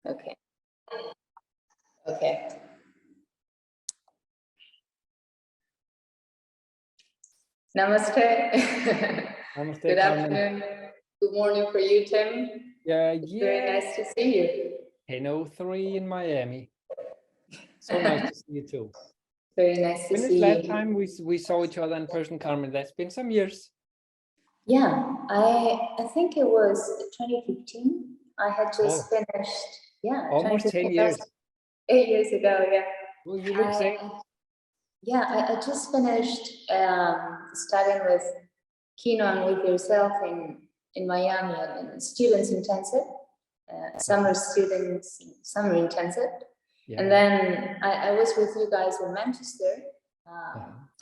Okay. Okay. Namaste. Namaste. Good afternoon. Good morning for you, Tim. Yeah. Very nice to see you. 10:03 in Miami. So nice to see you too. Very nice to When see is last you. time we saw each other in person, Carmen? That's been some years. Yeah, I think it was 2015. I had just finished. Yeah, almost 10 years. 8 years ago. Yeah. Well, you look same. Yeah, I just finished studying with Kino and with yourself in Miami and students intensive, summer intensive. Yeah. And then I was with you guys in Manchester,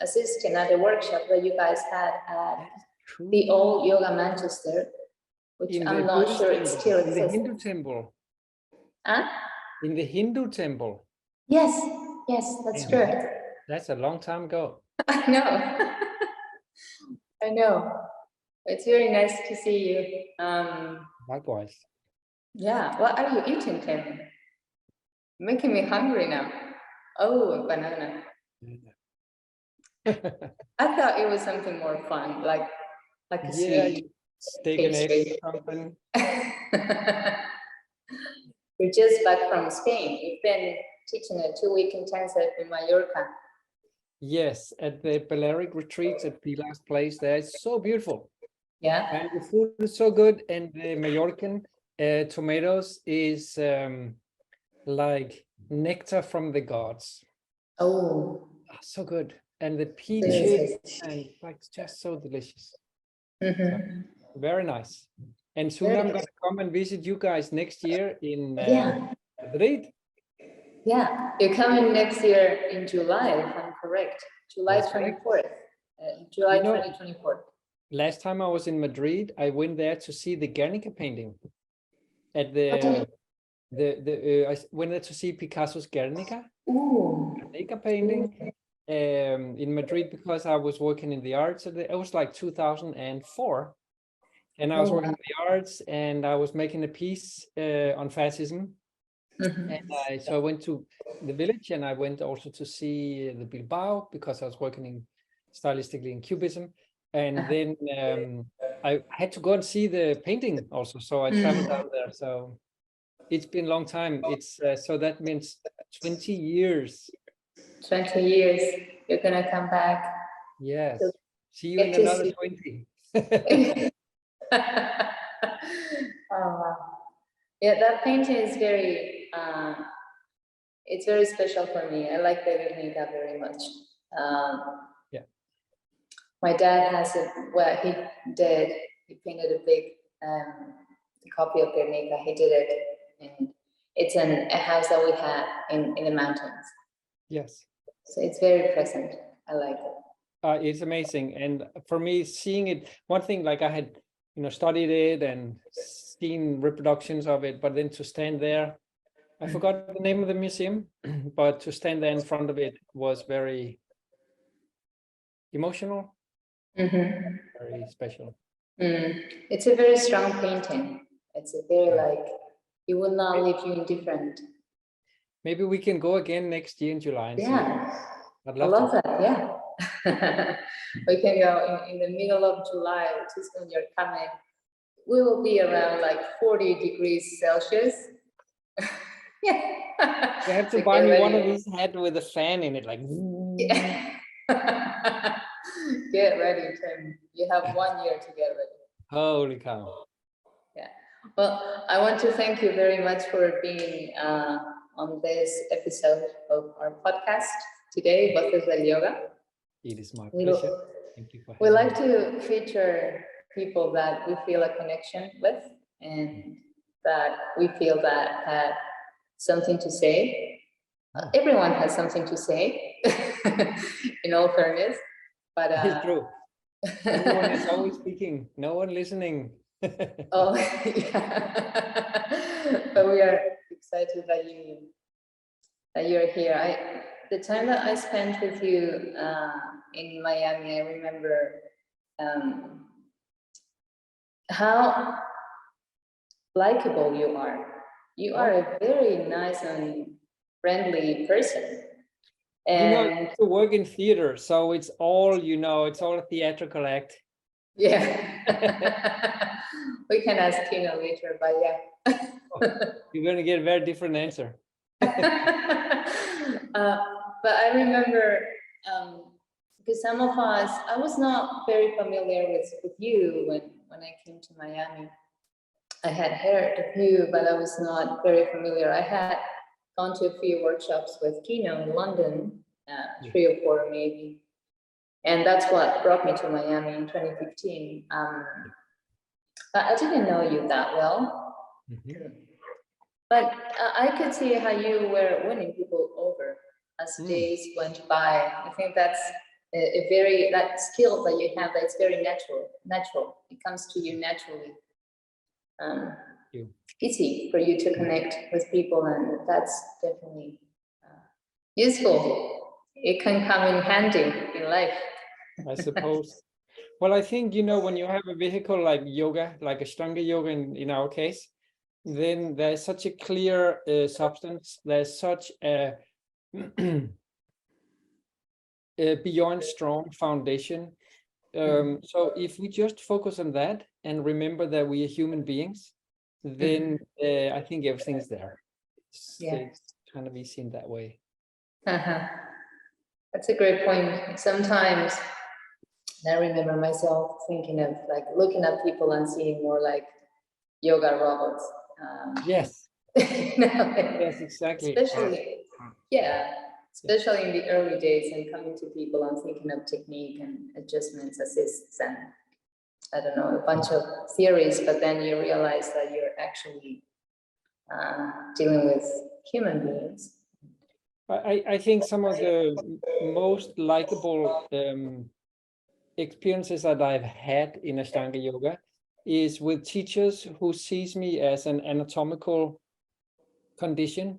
assisting at a workshop that you guys had at the old Yoga Manchester, which I'm not sure it still exists. In the Hindu temple. Huh? In the Hindu temple. Yes, that's correct. That's a long time ago. I know. I know. It's very nice to see you. Likewise. Yeah. What are you eating, Tim? Making me hungry now. Oh, a banana. I thought it was something more fun, like a sweet steak and eggs or something. We're just back from Spain. We've been teaching a 2-week intensive in Mallorca. Yes, at the Balearic retreats at the last place there. It's so beautiful. Yeah. And the food is so good. And the Mallorcan tomatoes is like nectar from the gods. Oh. So good. And the peaches and like just so delicious. So, very nice. And soon I'm going to come and visit you guys next year in Madrid. Yeah, you're coming next year in July, if I'm correct. July 24th. July 2024. Last time I was in Madrid, I went there to see the Guernica painting. At I went there to see Picasso's Guernica. Ooh. Guernica painting in Madrid because I was working in the arts. It was like 2004. And I was working in the arts and I was making a piece on fascism. And so I went to the village and I went also to see the Bilbao because I was working stylistically in Cubism. And then I had to go and see the painting also. So I traveled down there. So it's been a long time. It's so that means 20 years. 20 years. You're going to come back. Yes. So see you in another 20. Oh, wow. Yeah, that painting is very, it's very special for me. I like the Guernica very much. My dad has he painted a big copy of Guernica. He did it, and it's a house that we have in the mountains. Yes. So it's very present. I like it. It's amazing. And for me, seeing it, one thing, like I had, studied it and seen reproductions of it, but then to stand there, I forgot the name of the museum, but to stand there in front of it was very emotional, very special. It's a very strong painting. It's a very it will not leave you indifferent. Maybe we can go again next year in July. And I love that. Yeah. We can go in the middle of July, which is when you're coming. We will be around like 40 degrees Celsius. You have to buy me one of these hats with a fan in it, like. Get ready, Tim. You have 1 year to get ready. Holy cow. Yeah. Well, I want to thank you very much for being on this episode of our podcast today, Voces del Yoga. It is my pleasure. Thank you for having me. We like to feature people that we feel a connection with and that we feel that have something to say. Everyone has something to say, in all fairness. But it's true. Everyone is always speaking, no one listening. Oh, yeah. But we are excited that you're here. The time that I spent with you in Miami, I remember how likable you are. You are a very nice and friendly person. You know, I And used to work in theater, so it's all, it's all a theatrical act. yeah, we can ask Tina later, but yeah. You're going to get a very different answer. But I remember, because some of us, I was not very familiar with you when I came to Miami. I had heard of you, but I was not very familiar. I had gone to a few workshops with Kino in London, 3 or 4 maybe. And that's what brought me to Miami in 2015. But I didn't know you that well. Mhm. But I could see how you were winning people over as days went by. I think that's a very, that skill that you have, that's very natural. It comes to you naturally. Easy for you to connect with people, and that's definitely useful. It can come in handy in life. I suppose. Well, I think, when you have a vehicle like yoga, like Ashtanga yoga in our case, then there's such a clear substance. There's such a, a beyond strong foundation. So if we just focus on that and remember that we are human beings, then I think everything's there. It's kind of easy in that way. That's a great point. Sometimes I remember myself thinking of like looking at people and seeing more like yoga robots. Yes. Yes, exactly. Especially in the early days and coming to people and thinking of technique and adjustments, assists, and I don't know, a bunch of theories, but then you realize that you're actually dealing with human beings. I think some of the most likable experiences that I've had in Ashtanga yoga is with teachers who sees me as an anatomical condition,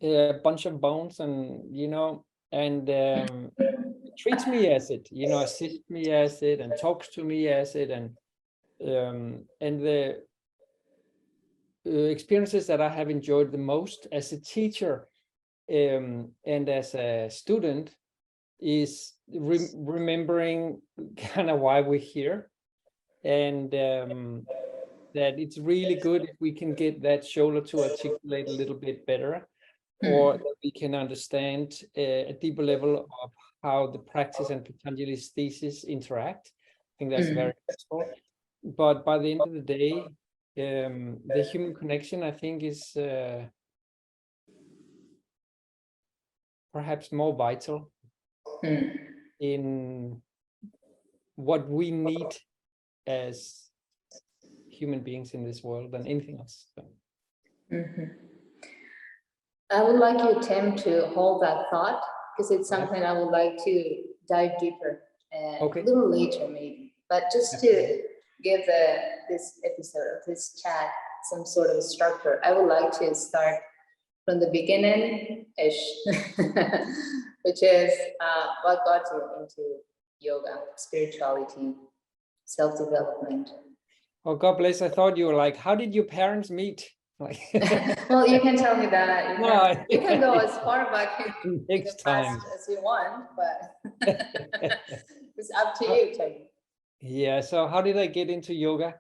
a bunch of bones, and treats me as it, assists me as it, and talks to me as it, and the experiences that I have enjoyed the most as a teacher and as a student is remembering kind of why we're here, and that it's really good if we can get that shoulder to articulate a little bit better, or that we can understand a deeper level of how the practice and Patanjali's thesis interact. I think that's very useful. But by the end of the day, the human connection, I think, is perhaps more vital in what we need as human beings in this world than anything else. So. I would like you, Tim, to hold that thought, because it's something I would like to dive deeper a little later maybe, but just to give this episode of this chat some sort of structure, I would like to start from the beginning-ish, which is what got you into yoga, spirituality, self-development. Oh, God bless. I thought you were like, how did your parents meet? Like, well, you can tell me that. You can go as far back in the past as you want, but it's up to you, Tim. Yeah. So how did I get into yoga?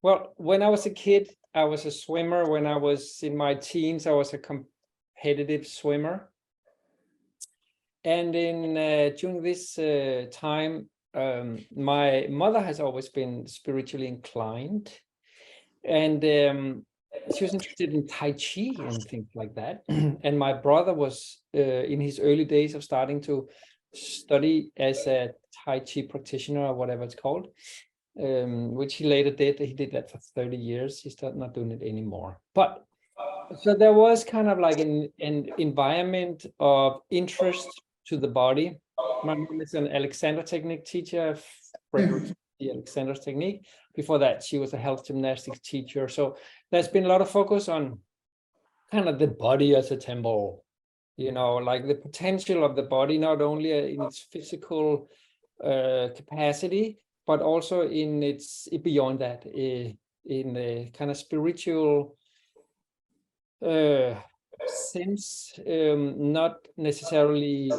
Well, when I was a kid, I was a swimmer. When I was in my teens, I was a competitive swimmer. And during this time, my mother has always been spiritually inclined, and she was interested in Tai Chi and things like that. And my brother was in his early days of starting to study as a Tai Chi practitioner, or whatever it's called, which he later did. He did that for 30 years. He's not doing it anymore. But so there was kind of like an environment of interest to the body. My mom is an Alexander technique teacher, Frederick the Alexander's technique. Before that, she was a health gymnastics teacher. So there's been a lot of focus on kind of the body as a temple, like the potential of the body, not only in its physical capacity, but also in its beyond that, in a kind of spiritual sense, not necessarily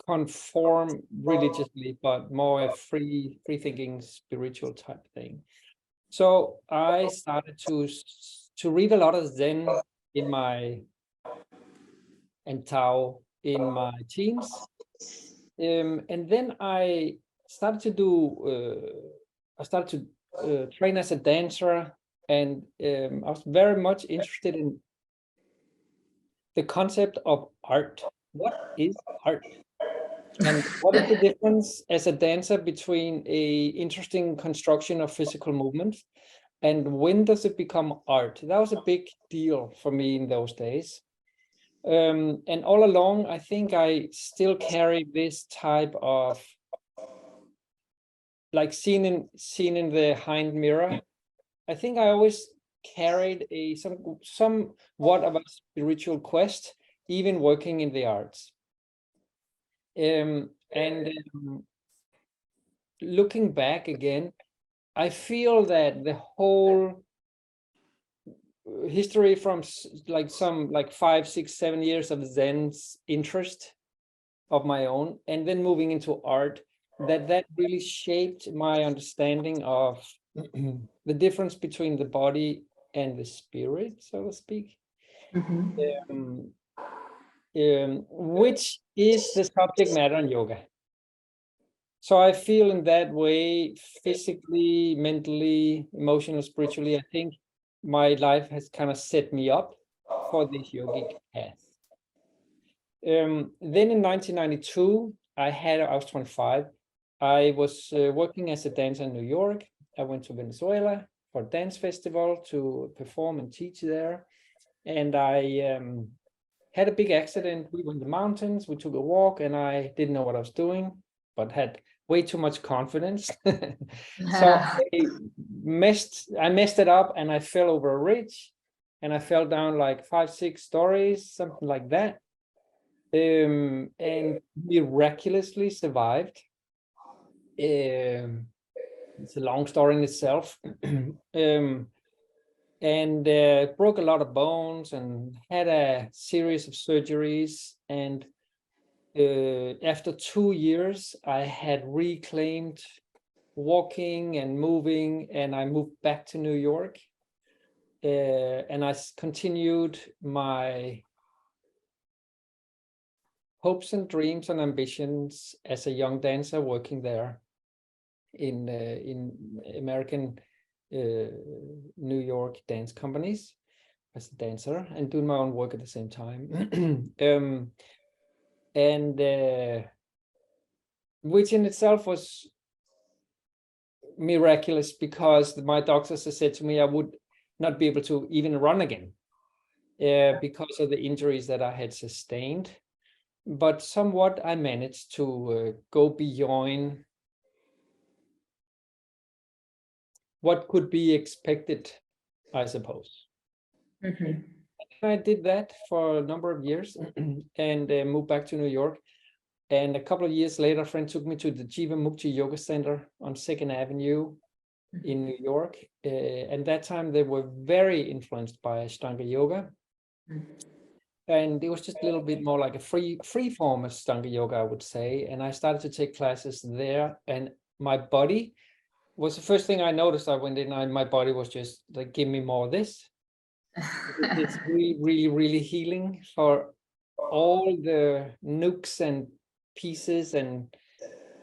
conform religiously, but more a free thinking spiritual type thing. So I started to read a lot of Zen in my and Tao in my teens, and then I started to train as a dancer, and I was very much interested in the concept of art. What is art? And what is the difference as a dancer between a interesting construction of physical movement, and when does it become art? That was a big deal for me in those days. And all along, I think I still carry this type of, like, seen in the hind mirror. I think I always carried a somewhat of a spiritual quest, even working in the arts. Looking back again, I feel that the whole history from like 5, 6, 7 years of Zen's interest of my own, and then moving into art, that really shaped my understanding of the difference between the body and the spirit, so to speak. Which is the subject matter in yoga. So I feel in that way, physically, mentally, emotionally, spiritually, I think my life has kind of set me up for this yogic path. Then in 1992, I was 25. I was working as a dancer in New York. I went to Venezuela for a dance festival to perform and teach there. And I had a big accident. We were in the mountains, we took a walk, and I didn't know what I was doing, but had way too much confidence. So I messed it up, and I fell over a ridge, and I fell down like 5, 6 stories, something like that. And miraculously survived. It's a long story in itself. And broke a lot of bones and had a series of surgeries. And after 2 years, I had reclaimed walking and moving, and I moved back to New York. And I continued my hopes and dreams and ambitions as a young dancer, working there in American New York dance companies as a dancer, and doing my own work at the same time. Which in itself was miraculous, because my doctors had said to me I would not be able to even run again because of the injuries that I had sustained. But somewhat I managed to go beyond what could be expected, I suppose. I did that for a number of years and moved back to New York. And a couple of years later, a friend took me to the Jiva Mukti Yoga Center on 2nd Avenue in New York. And that time they were very influenced by Ashtanga Yoga. And it was just a little bit more like a free form of Ashtanga Yoga, I would say. And I started to take classes there, and my body was the first thing I noticed. I went in, and my body was just like, give me more of this. It's really, really healing for all the nooks and pieces and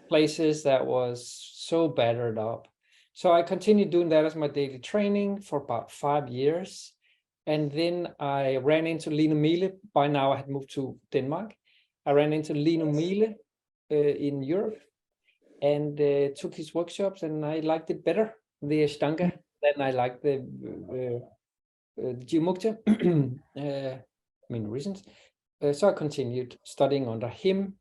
places that was so battered up. So I continued doing that as my daily training for about 5 years. And then I ran into Lino Miele. By now I had moved to Denmark. I ran into Lino Miele in Europe, and took his workshops, and I liked it better, the Ashtanga, than I liked the Jiva Mukta. Many reasons. So I continued studying under him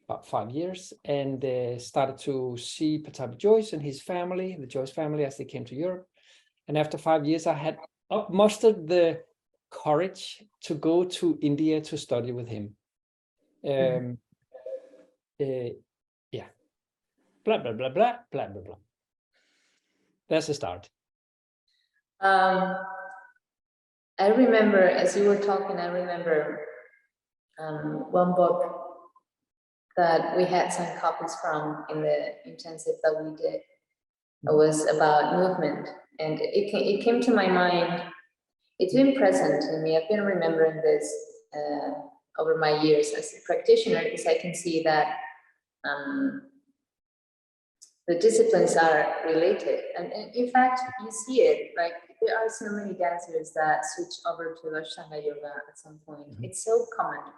about 5 years, and started to see Pattabhi Jois and his family, the Jois family, as they came to Europe. And after 5 years, I had mustered the courage to go to India to study with him. Yeah. blah, blah, blah, blah, blah, blah, blah. That's a start. I remember, as you were talking, I remember one book that we had some copies from in the intensive that we did. It was about movement, and it came to my mind. It's been present in me. I've been remembering this over my years as a practitioner, because I can see that the disciplines are related. And in fact, you see it, like there are so many dancers that switch over to Ashtanga yoga at some point. It's so common.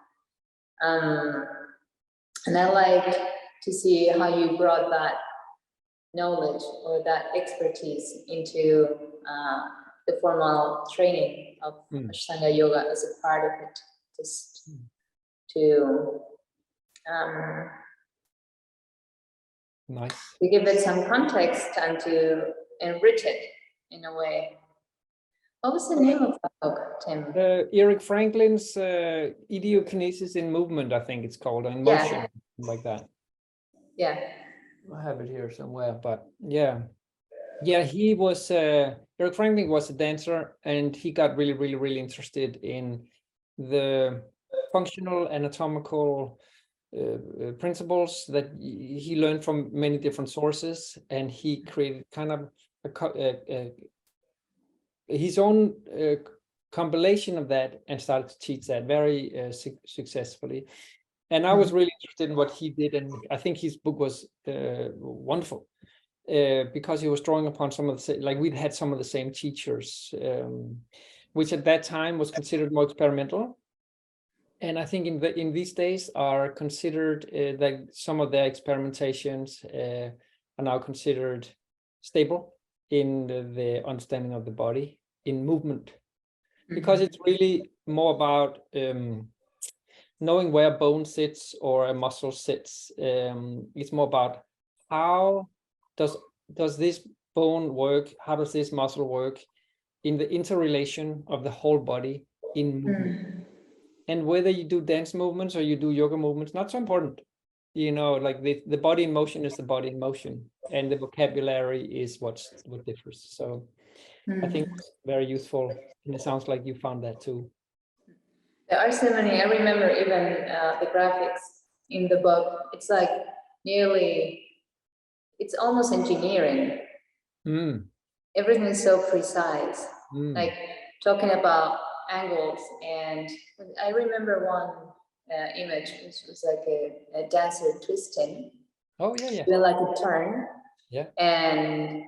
And I like to see how you brought that knowledge or that expertise into the formal training of Ashtanga yoga as a part of it, just to nice. To give it some context and to enrich it in a way. What was the name of that book, Tim? Eric Franklin's Idiokinesis in Movement, I think it's called, or in motion, like that. Yeah. I have it here somewhere, but yeah. He was, Eric Franklin was a dancer, and he got really, really, really interested in the functional anatomical principles that he learned from many different sources, and he created kind of his own compilation of that and started to teach that very successfully. And I was really interested in what he did, and I think his book was wonderful because he was drawing upon some of the, like we'd had some of the same teachers, which at that time was considered more experimental. And I think in these days are considered that some of their experimentations are now considered stable in the understanding of the body in movement, because it's really more about knowing where bone sits or a muscle sits. It's more about how does this bone work, how does this muscle work in the interrelation of the whole body in movement. And whether you do dance movements or you do yoga movements, not so important. You know, like the body in motion is the body in motion, and the vocabulary is what differs. So I think it's very useful, and it sounds like you found that too. There are so many. I remember even the graphics in the book. It's like nearly, it's almost engineering. Everything is so precise. Like talking about angles, and I remember one image which was like a dancer twisting. Oh yeah. Doing like a turn. Yeah. And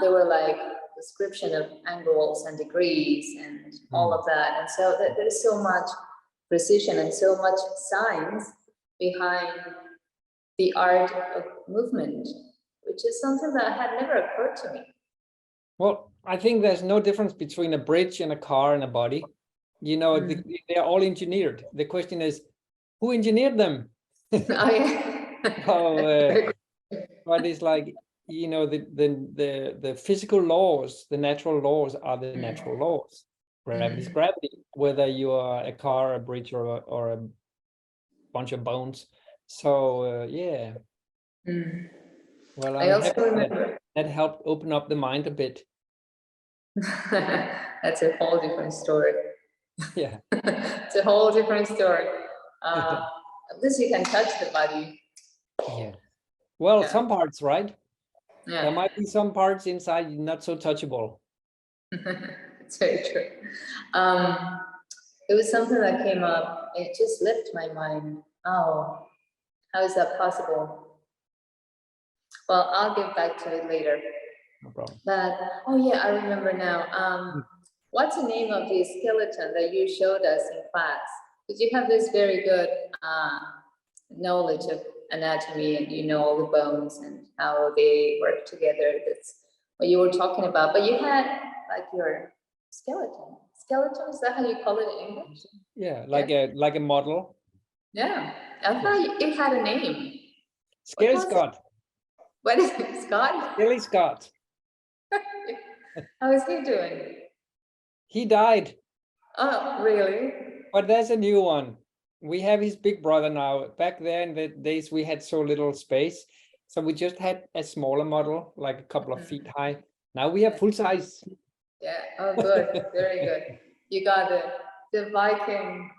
there were like description of angles and degrees and all of that. And so there's so much precision and so much science behind the art of movement, which is something that had never occurred to me. Well, I think there's no difference between a bridge and a car and a body. You know, they're all engineered. The question is, who engineered them? But it's like, you know, the physical laws, the natural laws are the natural laws. Gravity is gravity, whether you are a car, a bridge, or a bunch of bones. So yeah. Well, I also remember that helped open up the mind a bit. That's a whole different story. Yeah. It's a whole different story. At least you can touch the body. Yeah. Well, some parts, right? Yeah. There might be some parts inside not so touchable. It's very true. It was something that came up. It just left my mind. Oh, how is that possible? Well, I'll get back to it later. No problem. But oh yeah, I remember now. What's the name of the skeleton that you showed us in class? Because you have this very good knowledge of anatomy, and you know all the bones and how they work together. That's what you were talking about. But you had like your skeleton. Skeleton, is that how you call it in English? Yeah, like a model. Yeah, I thought it had a name. Skelly Scott. What is it, Scott? Skelly Scott. How is he doing? He died. Oh, really? But there's a new one. We have his big brother now. Back there in the days, we had so little space. So we just had a smaller model, like a couple of feet high. Now we have full size. Yeah, oh, good, very good. You got the Viking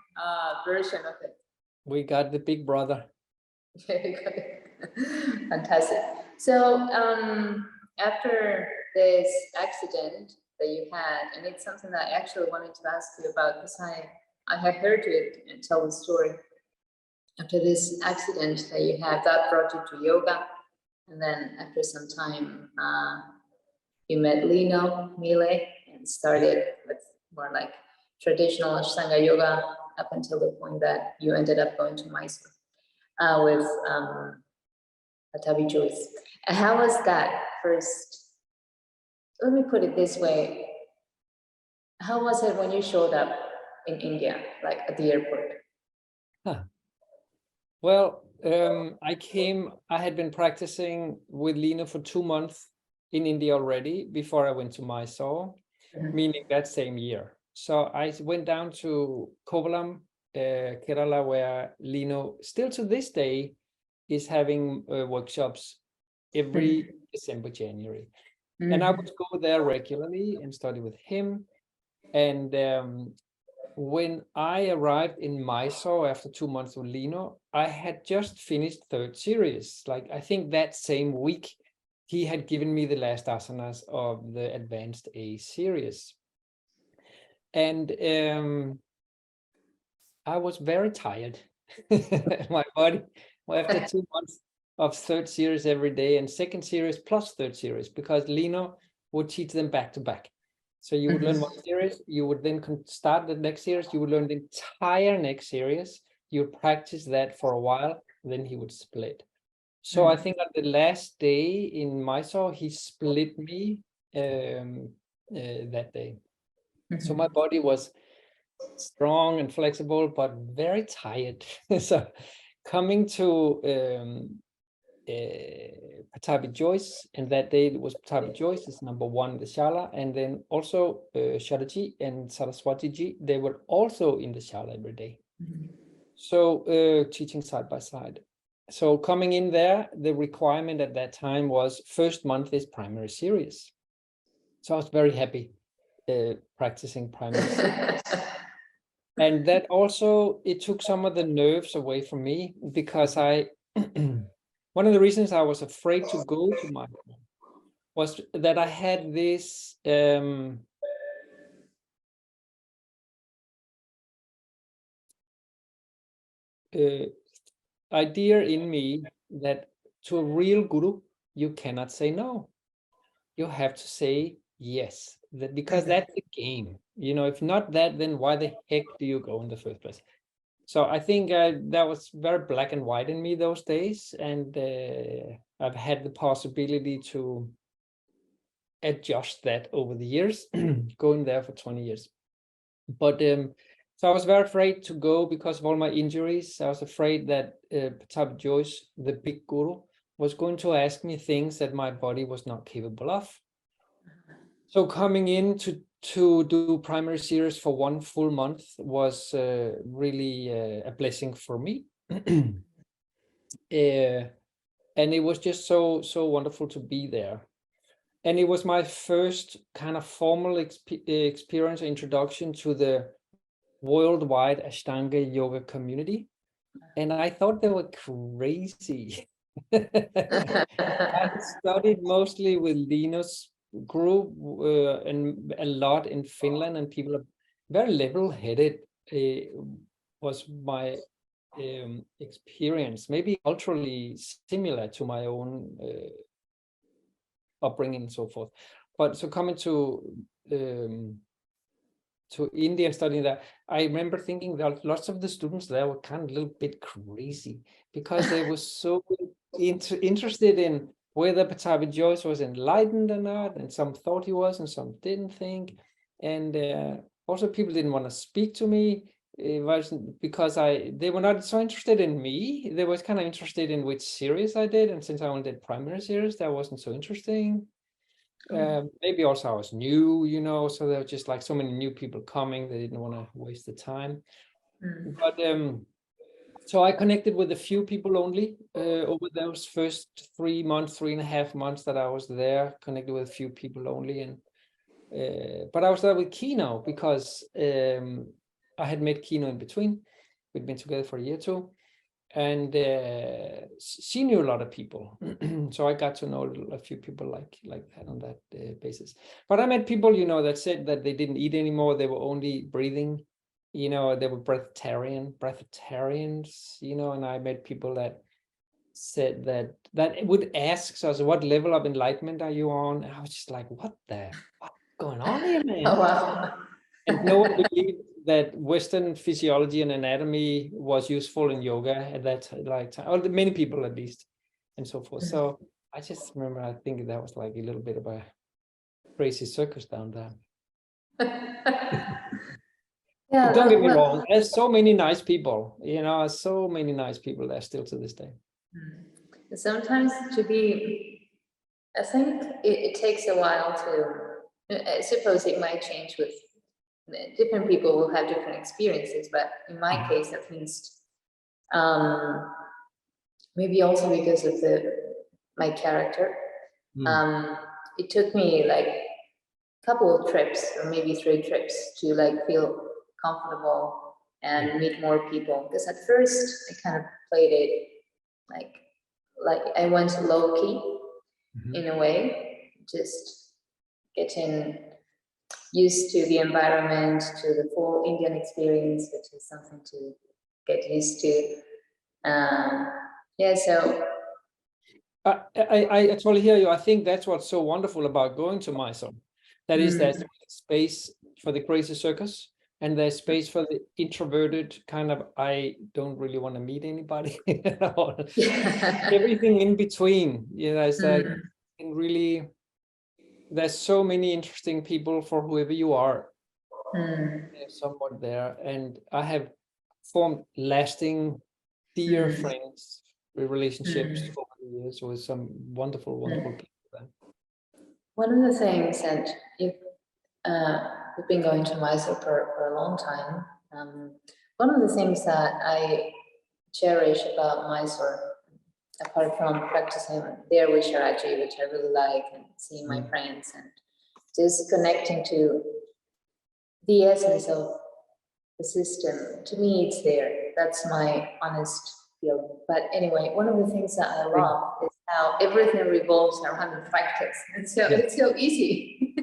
version of it. We got the big brother. Very good. Fantastic. So after this accident that you had, and it's something that I actually wanted to ask you about because I have heard you tell the story. After this accident that you had, that brought you to yoga. And then after some time, you met Lino Mile and started with more like traditional Ashtanga yoga up until the point that you ended up going to Mysore with Patabi Joyce. And how was that first? Let me put it this way. How was it when you showed up in India, like at the airport? Huh. Well, I had been practicing with Lino for 2 months in India already before I went to Mysore, meaning that same year. So I went down to Kovalam, Kerala, where Lino still to this day is having workshops every December, January. And I would go there regularly and study with him. And when I arrived in Mysore after 2 months with Lino, I had just finished third series. Like I think that same week, he had given me the last asanas of the advanced A series. And I was very tired. My body, after 2 months of third series every day and second series plus third series, because Lino would teach them back to back. So you would learn one series, you would then start the next series, you would learn the entire next series, you would practice that for a while, then he would split. So I think on the last day in Mysore, he split me that day. So my body was strong and flexible, but very tired. So coming to Patabi Joyce, and that day it was Patabi Joyce is number one in the Shala, and then also Sharaji and Saraswati ji, they were also in the Shala every day. So teaching side by side. So coming in there, the requirement at that time was first month is primary series. So I was very happy practicing primary series. And that also, it took some of the nerves away from me because one of the reasons I was afraid to go to my was that I had this idea in me that to a real guru, you cannot say no. You have to say yes, because that's the game. You know, if not that, then why the heck do you go in the first place? So I think that was very black and white in me those days, and I've had the possibility to adjust that over the years, going there for 20 years. But so I was very afraid to go because of all my injuries. I was afraid that Patabi Joyce, the big guru, was going to ask me things that my body was not capable of. So coming in to do primary series for 1 full month was really a blessing for me. And it was just so wonderful to be there. And it was my first kind of formal experience, introduction to the worldwide Ashtanga yoga community. And I thought they were crazy. I studied mostly with Lino's group and a lot in Finland, and people are very level-headed. Was my experience, maybe culturally similar to my own upbringing and so forth. But so coming to India and studying that, I remember thinking that lots of the students there were kind of a little bit crazy because they were so interested in whether Patabi Joyce was enlightened or not, and some thought he was and some didn't think. And also people didn't want to speak to me. It wasn't because they were not so interested in me. They was kind of interested in which series I did, and since I only did primary series, that wasn't so interesting. Maybe also I was new, you know, so there were just like so many new people coming. They didn't want to waste the time. But So I connected with a few people only over those first 3 months, 3.5 months that I was there, connected with a few people only. And but I was there with Kino because I had met Kino in between. We'd been together for a year or two, and she knew a lot of people. So I got to know a few people like that on that basis. But I met people, you know, that said that they didn't eat anymore. They were only breathing. You know, they were breatharians, you know, and I met people that said that would ask us, what level of enlightenment are you on? And I was just like, what's going on here, man? Oh, wow. And no one believed that Western physiology and anatomy was useful in yoga at that time, or many people at least, and so forth. So I just remember, I think that was like a little bit of a crazy circus down there. Yeah, Don't get me wrong, there's so many nice people, you know, so many nice people there still to this day. sometimes I think it takes a while to, I suppose it might change with different people will have different experiences, but in my case, at least, maybe also because of my character, it took me like a couple of trips or maybe 3 trips to like feel comfortable and meet more people. Because at first I kind of played it like I went low key in a way, just getting used to the environment, to the full Indian experience, which is something to get used to. Yeah, so I totally hear you. I think that's what's so wonderful about going to Mysore. That is, there's space for the crazy circus, and there's space for the introverted kind of, I don't really want to meet anybody. Everything in between, you know, it's like, and really, there's so many interesting people for whoever you are. There's someone there, and I have formed lasting, dear friends, relationships over the years with some wonderful, wonderful people there. one of the things that if we've been going to Mysore for a long time, one of the things that I cherish about Mysore, apart from practicing their Visharaji, which I really like, and seeing my friends and just connecting to the essence of the system, to me it's there. That's my honest feeling. But anyway, one of the things that I love is how everything revolves around the practice. And so it's so easy.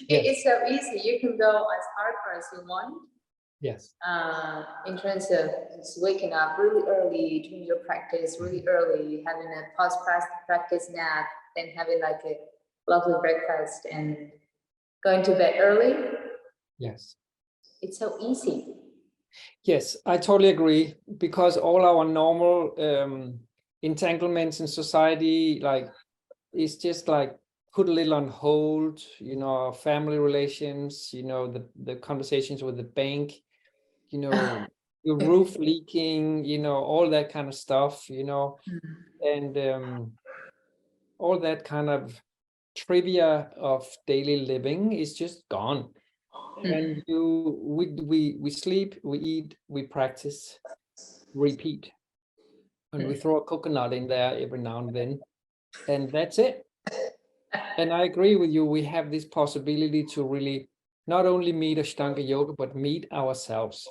It's so easy. You can go as hardcore as you want. Yes. In terms of just waking up really early, doing your practice really early, having a post-practice nap, then having like a lovely breakfast and going to bed early. Yes. It's so easy. Yes, I totally agree, because all our normal entanglements in society, like, it's just like put a little on hold, you know, our family relations, you know, the conversations with the bank, you know, your roof leaking, you know, all that kind of stuff, you know, and all that kind of trivia of daily living is just gone. And we sleep, we eat, we practice, repeat, and we throw a coconut in there every now and then, and that's it. And I agree with you, we have this possibility to really not only meet Ashtanga yoga, but meet ourselves.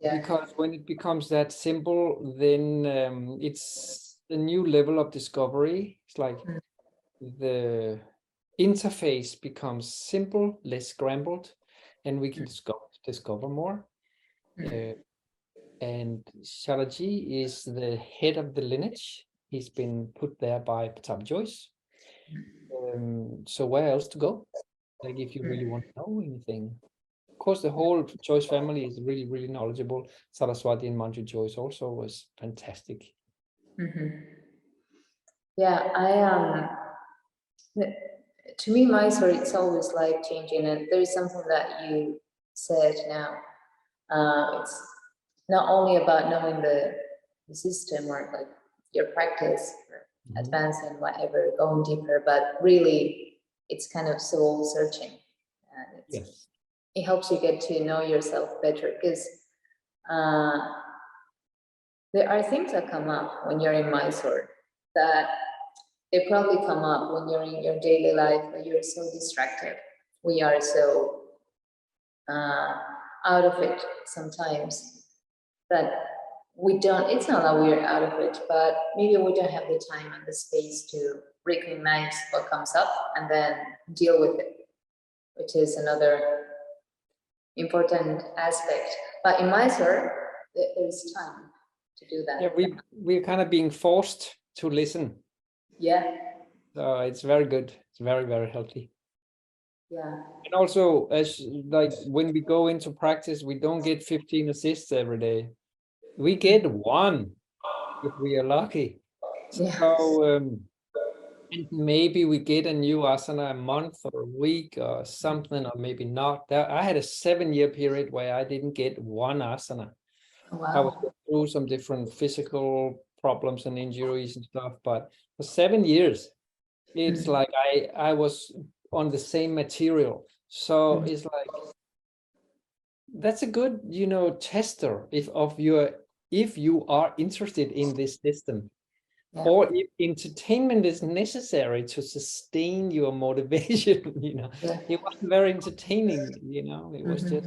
Because when it becomes that simple, then it's a new level of discovery. It's like the interface becomes simple, less scrambled, and we can discover more. And Shalaji is the head of the lineage. He's been put there by Pratap Joyce. So where else to go? Like, if you really want to know anything. Of course, the whole Joyce family is really, really knowledgeable. Saraswati and Manju Joyce also was fantastic. Yeah, to me, Mysore, it's always life changing, and there is something that you said now. It's not only about knowing the system or like your practice, or advancing, whatever, going deeper, but really, it's kind of soul searching. Yes. It helps you get to know yourself better, because there are things that come up when you're in Mysore that they probably come up when you're in your daily life, where you're so distracted. We are so out of it sometimes that we don't, it's not that we're out of it, but maybe we don't have the time and the space to recognize what comes up and then deal with it, which is another important aspect. But in Mysore, there's time to do that. Yeah, we're kind of being forced to listen. Yeah. So it's very good. It's very, very healthy. Yeah. And also, as like when we go into practice, we don't get 15 assists every day. We get one if we are lucky. Yeah. So and maybe we get a new asana a month or a week or something, or maybe not. I had a 7-year period where I didn't get one asana. Wow. I was going through some different physical problems and injuries and stuff, but for 7 years, it's like I was on the same material. So it's like, that's a good, tester if you are interested in this system. Yeah. Or if entertainment is necessary to sustain your motivation, Yeah. it wasn't very entertaining, it was just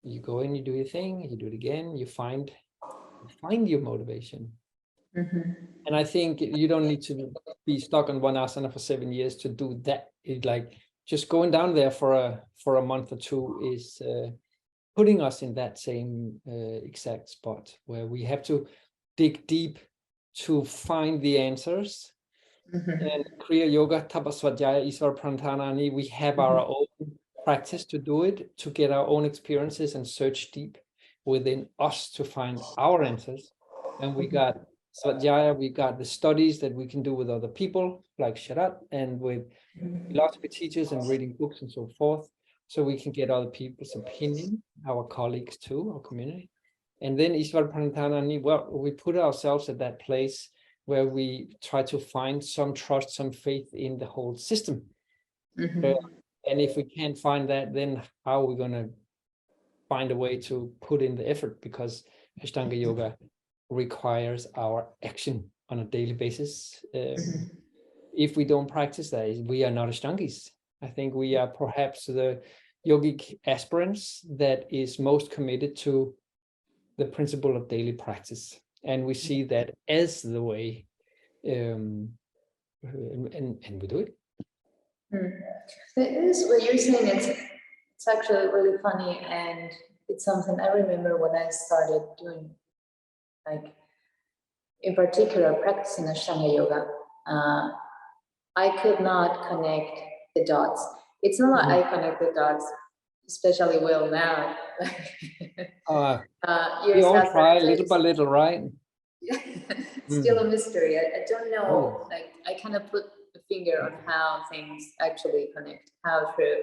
you go in, you do your thing, you do it again, you find your motivation. And I think you don't need to be stuck on one asana for 7 years to do that. It like just going down there for a month or two is putting us in that same exact spot where we have to dig deep to find the answers. And Kriya Yoga, Tapasvadhyaya, Isvara Prantanani, we have our own practice to do it, to get our own experiences and search deep within us to find our answers. And we got Svadhyaya, we got the studies that we can do with other people, like Sharat, and with philosophy teachers and reading books and so forth. So we can get other people's opinion, our colleagues too, our community. And then Isvara Prantanani, well, we put ourselves at that place where we try to find some trust, some faith in the whole system. And if we can't find that, then how are we going to find a way to put in the effort? Because Ashtanga Yoga requires our action on a daily basis. If we don't practice that, we are not Ashtangis. I think we are perhaps the yogic aspirants that is most committed to the principle of daily practice. And we see that as the way, and we do it. It is what you're saying. It's actually really funny, and it's something I remember when I started doing, like in particular practicing Ashtanga yoga. I could not connect the dots. It's not like I connect the dots especially well now. We all try little by little, right? Still a mystery. I don't know. Like I kind of put the finger on how things actually connect. How through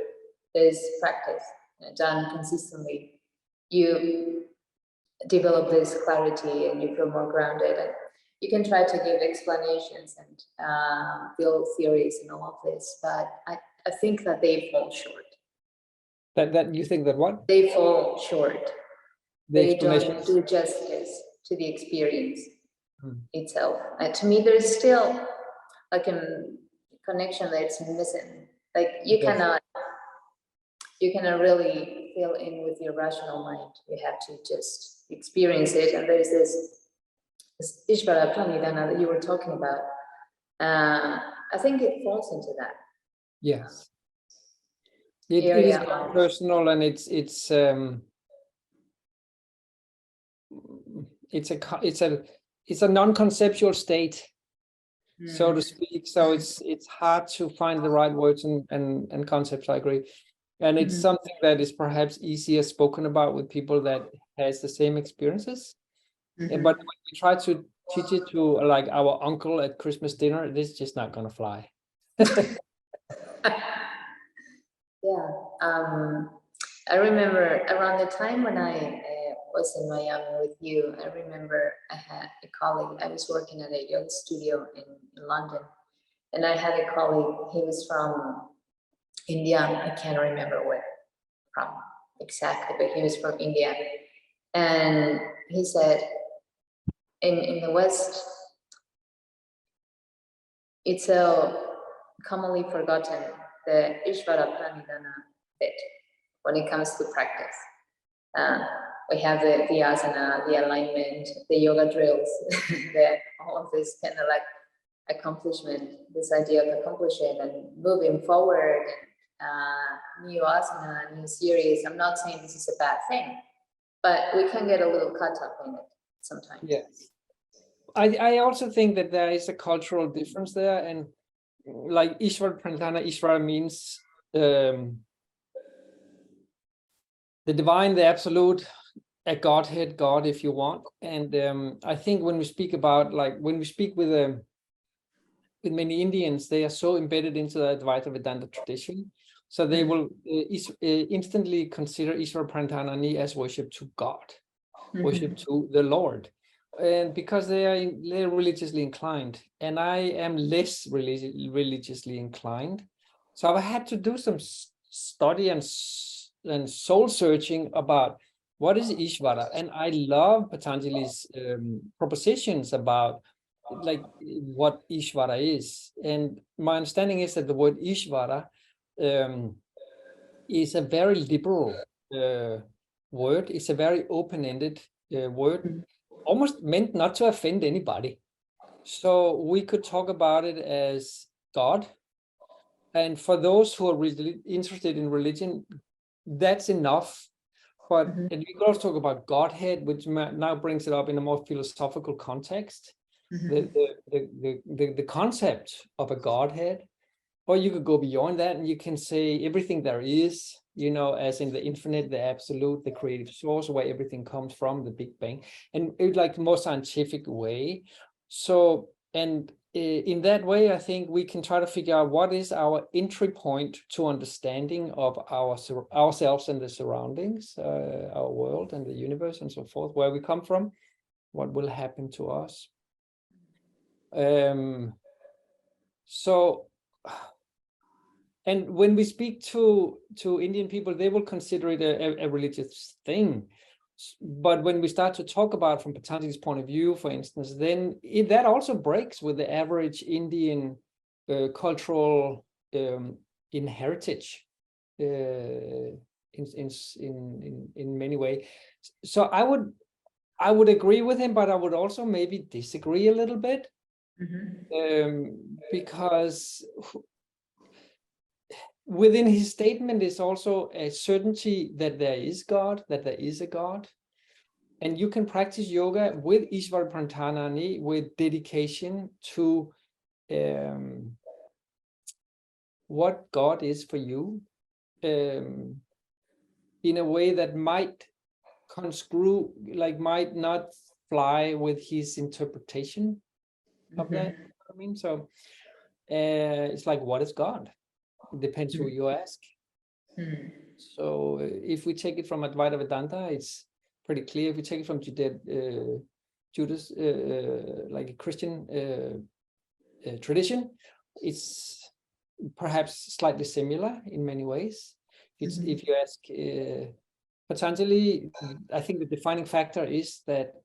this practice done consistently, you develop this clarity and you feel more grounded. And you can try to give explanations and build theories and all of this, but I think that they fall short. That you think that what? They fall short. They don't do justice to the experience itself. To me, there's still like a connection that's missing. Like you cannot really fill in with your rational mind. You have to just experience it. And there's this Ishvara Pranidhana that you were talking about. I think it falls into that. Yes. It is personal, and it's a non-conceptual state, so to speak. So it's hard to find the right words and concepts. I agree, and it's something that is perhaps easier spoken about with people that has the same experiences. But when we try to teach it to like our uncle at Christmas dinner, it is just not going to fly. Yeah, I remember around the time when I was in Miami with you, I remember I had a colleague. I was working at a yoga studio in London, and I had a colleague. He was from India. I can't remember where from exactly, but he was from India. And he said, in the West, it's so commonly forgotten, the Ishvara Pranidhana bit when it comes to practice. We have the asana, the alignment, the yoga drills, all of this kind of like accomplishment, this idea of accomplishing and moving forward, new asana, new series. I'm not saying this is a bad thing, but we can get a little caught up in it sometimes. Yes. I also think that there is a cultural difference there, and like Ishvara Pranidhana, Ishvara means the divine, the absolute, a Godhead, God, if you want. And I think when we speak about, like, when we speak with many Indians, they are so embedded into the Advaita Vedanta tradition, so they will instantly consider Ishvara Pranidhana as worship to God, worship to the Lord. And because they're religiously inclined, and I am less religiously inclined, so I had to do some study and soul searching about what is Ishvara. And I love Patanjali's propositions about like what Ishvara is. And my understanding is that the word Ishvara is a very liberal word. It's a very open-ended word, almost meant not to offend anybody. So we could talk about it as God. And for those who are really interested in religion, that's enough. But and we could also talk about Godhead, which now brings it up in a more philosophical context. The concept of a Godhead. Or you could go beyond that and you can say everything there is, you know, as in the infinite, the absolute, the creative source, where everything comes from, the Big Bang, and it's like the more scientific way. So, and in that way, I think we can try to figure out what is our entry point to understanding of ourselves and the surroundings, our world and the universe and so forth, where we come from, what will happen to us. And when we speak to Indian people, they will consider it a religious thing. But when we start to talk about from Patanjali's point of view, for instance, then that also breaks with the average Indian cultural inheritage in many ways. So I would agree with him, but I would also maybe disagree a little bit, because within his statement is also a certainty that there is God, that there is a God. And you can practice yoga with Ishvara Pranidhana, with dedication to what God is for you, in a way that might might not fly with his interpretation of that. I mean, so it's like, what is God? It depends who you ask. So if we take it from Advaita Vedanta, it's pretty clear. If we take it from Judas, like a Christian tradition, it's perhaps slightly similar in many ways. It's if you ask Patanjali, I think the defining factor is that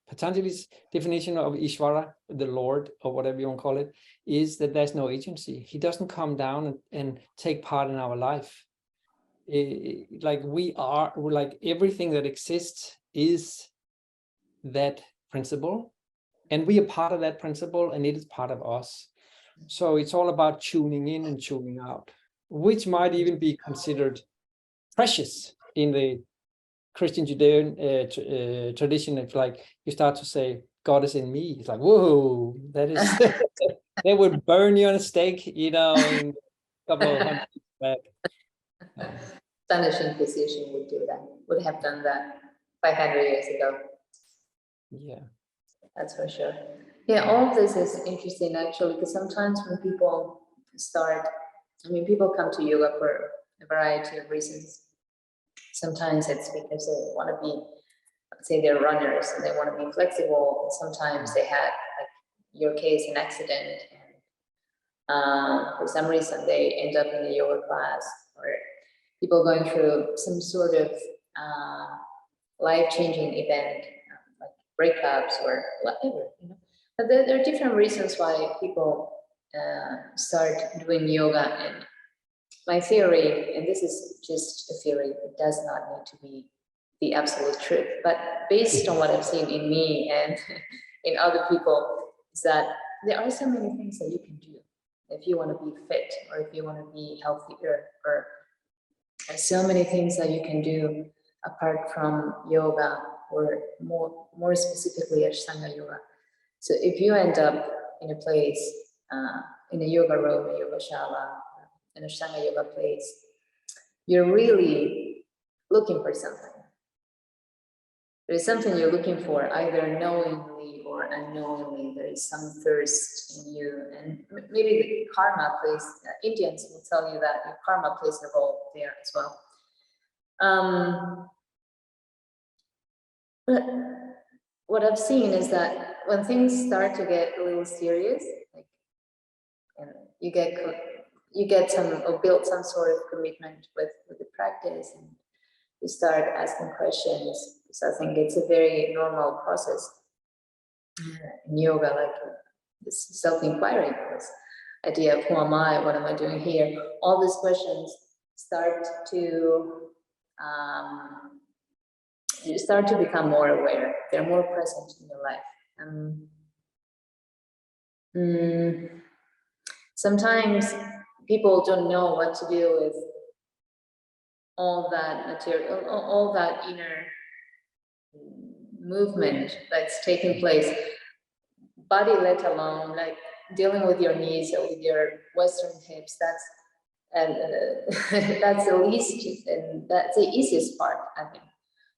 Patanjali's definition of Ishvara, the Lord, or whatever you want to call it, is that there's no agency. He doesn't come down and take part in our life. Like like everything that exists is that principle, and we are part of that principle, and it is part of us. So it's all about tuning in and tuning out, which might even be considered precious in the Christian Judean tradition. It's like you start to say God is in me. It's like, whoa, that is they would burn you on a stake, you know, in a couple of hundred years back. Spanish Inquisition would have done that 500 years ago. Yeah, that's for sure. Yeah, all of this is interesting actually, because sometimes when people people come to yoga for a variety of reasons. Sometimes it's because they want to be, let's say they're runners and they want to be flexible. Sometimes they had, like your case, an accident, and for some reason they end up in a yoga class, or people going through some sort of life-changing event, like breakups or whatever, you know. But there are different reasons why people start doing yoga. And my theory, and this is just a theory, it does not need to be the absolute truth, but based on what I've seen in me and in other people, is that there are so many things that you can do if you want to be fit, or if you want to be healthier, or there's so many things that you can do apart from yoga, or more specifically Ashtanga yoga. So if you end up in a place, in a yoga room, a yoga shala, an Ashtanga yoga place, you're really looking for something. There's something you're looking for, either knowingly or unknowingly. There is some thirst in you, and maybe the karma plays. Indians will tell you that your karma plays a role there as well. But what I've seen is that when things start to get a little serious, like, and you get some, or build some sort of commitment with the practice, and you start asking questions. So I think it's a very normal process in yoga, like this self-inquiry, this idea of who am I, what am I doing here? All these questions start to you start to become more aware. They're more present in your life. Sometimes people don't know what to do with all that material, all that inner movement that's taking place, body let alone, like dealing with your knees or with your Western hips. That's the least, and that's the easiest part, I think.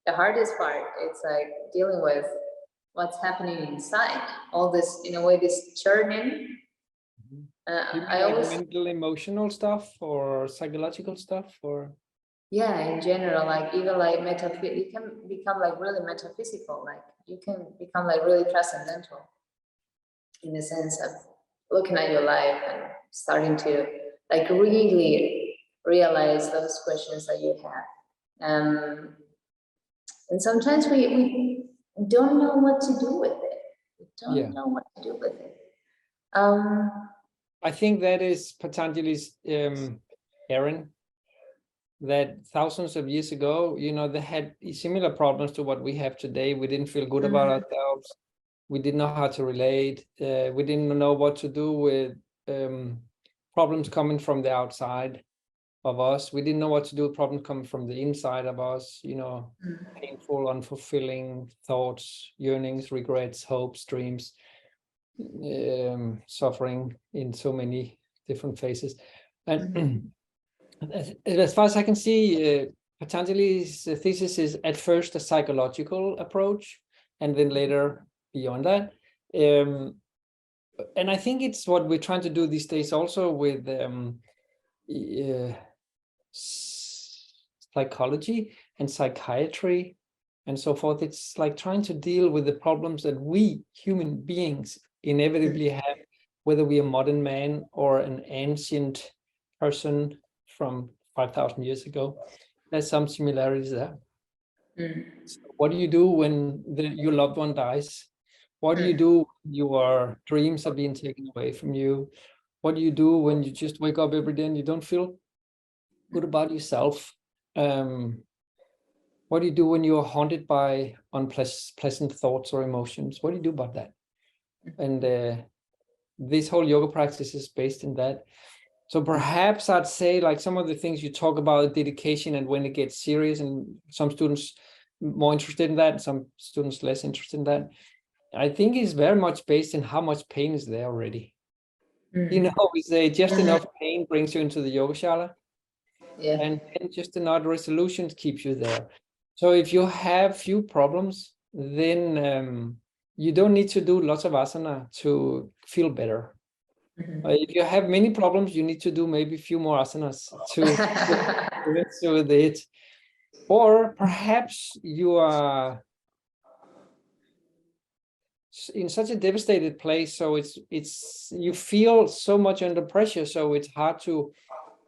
The hardest part, it's like dealing with what's happening inside, all this, in a way, this churning. I always mental, emotional stuff, or psychological stuff, or yeah, in general, like even like you can become like really metaphysical, like you can become like really transcendental in the sense of looking at your life and starting to like really realize those questions that you have. And sometimes we don't know what to do with it. We don't know what to do with it. I think that is Patanjali's errand, that thousands of years ago, you know, they had similar problems to what we have today. We didn't feel good about ourselves. We didn't know how to relate. We didn't know what to do with problems coming from the outside of us. We didn't know what to do with problems coming from the inside of us, you know, painful, unfulfilling thoughts, yearnings, regrets, hopes, dreams, suffering in so many different phases. And as far as I can see, Patanjali's thesis is at first a psychological approach, and then later beyond that. And I think it's what we're trying to do these days also with psychology and psychiatry and so forth. It's like trying to deal with the problems that we human beings inevitably have, whether we are a modern man or an ancient person from 5,000 years ago. There's some similarities there. So what do you do when your loved one dies? What do you do when your dreams are being taken away from you? What do you do when you just wake up every day and you don't feel good about yourself? What do you do when you're haunted by unpleasant thoughts or emotions? What do you do about that? And this whole yoga practice is based in that. So perhaps I'd say, like, some of the things you talk about, dedication and when it gets serious, and some students more interested in that, some students less interested in that, I think is very much based in how much pain is there already. You know, we say just enough pain brings you into the yoga shala, and just enough resolution keeps you there. So if you have few problems, then you don't need to do lots of asana to feel better. If you have many problems, you need to do maybe a few more asanas to rinse with it. Or perhaps you are in such a devastated place, so it's you feel so much under pressure, so it's hard to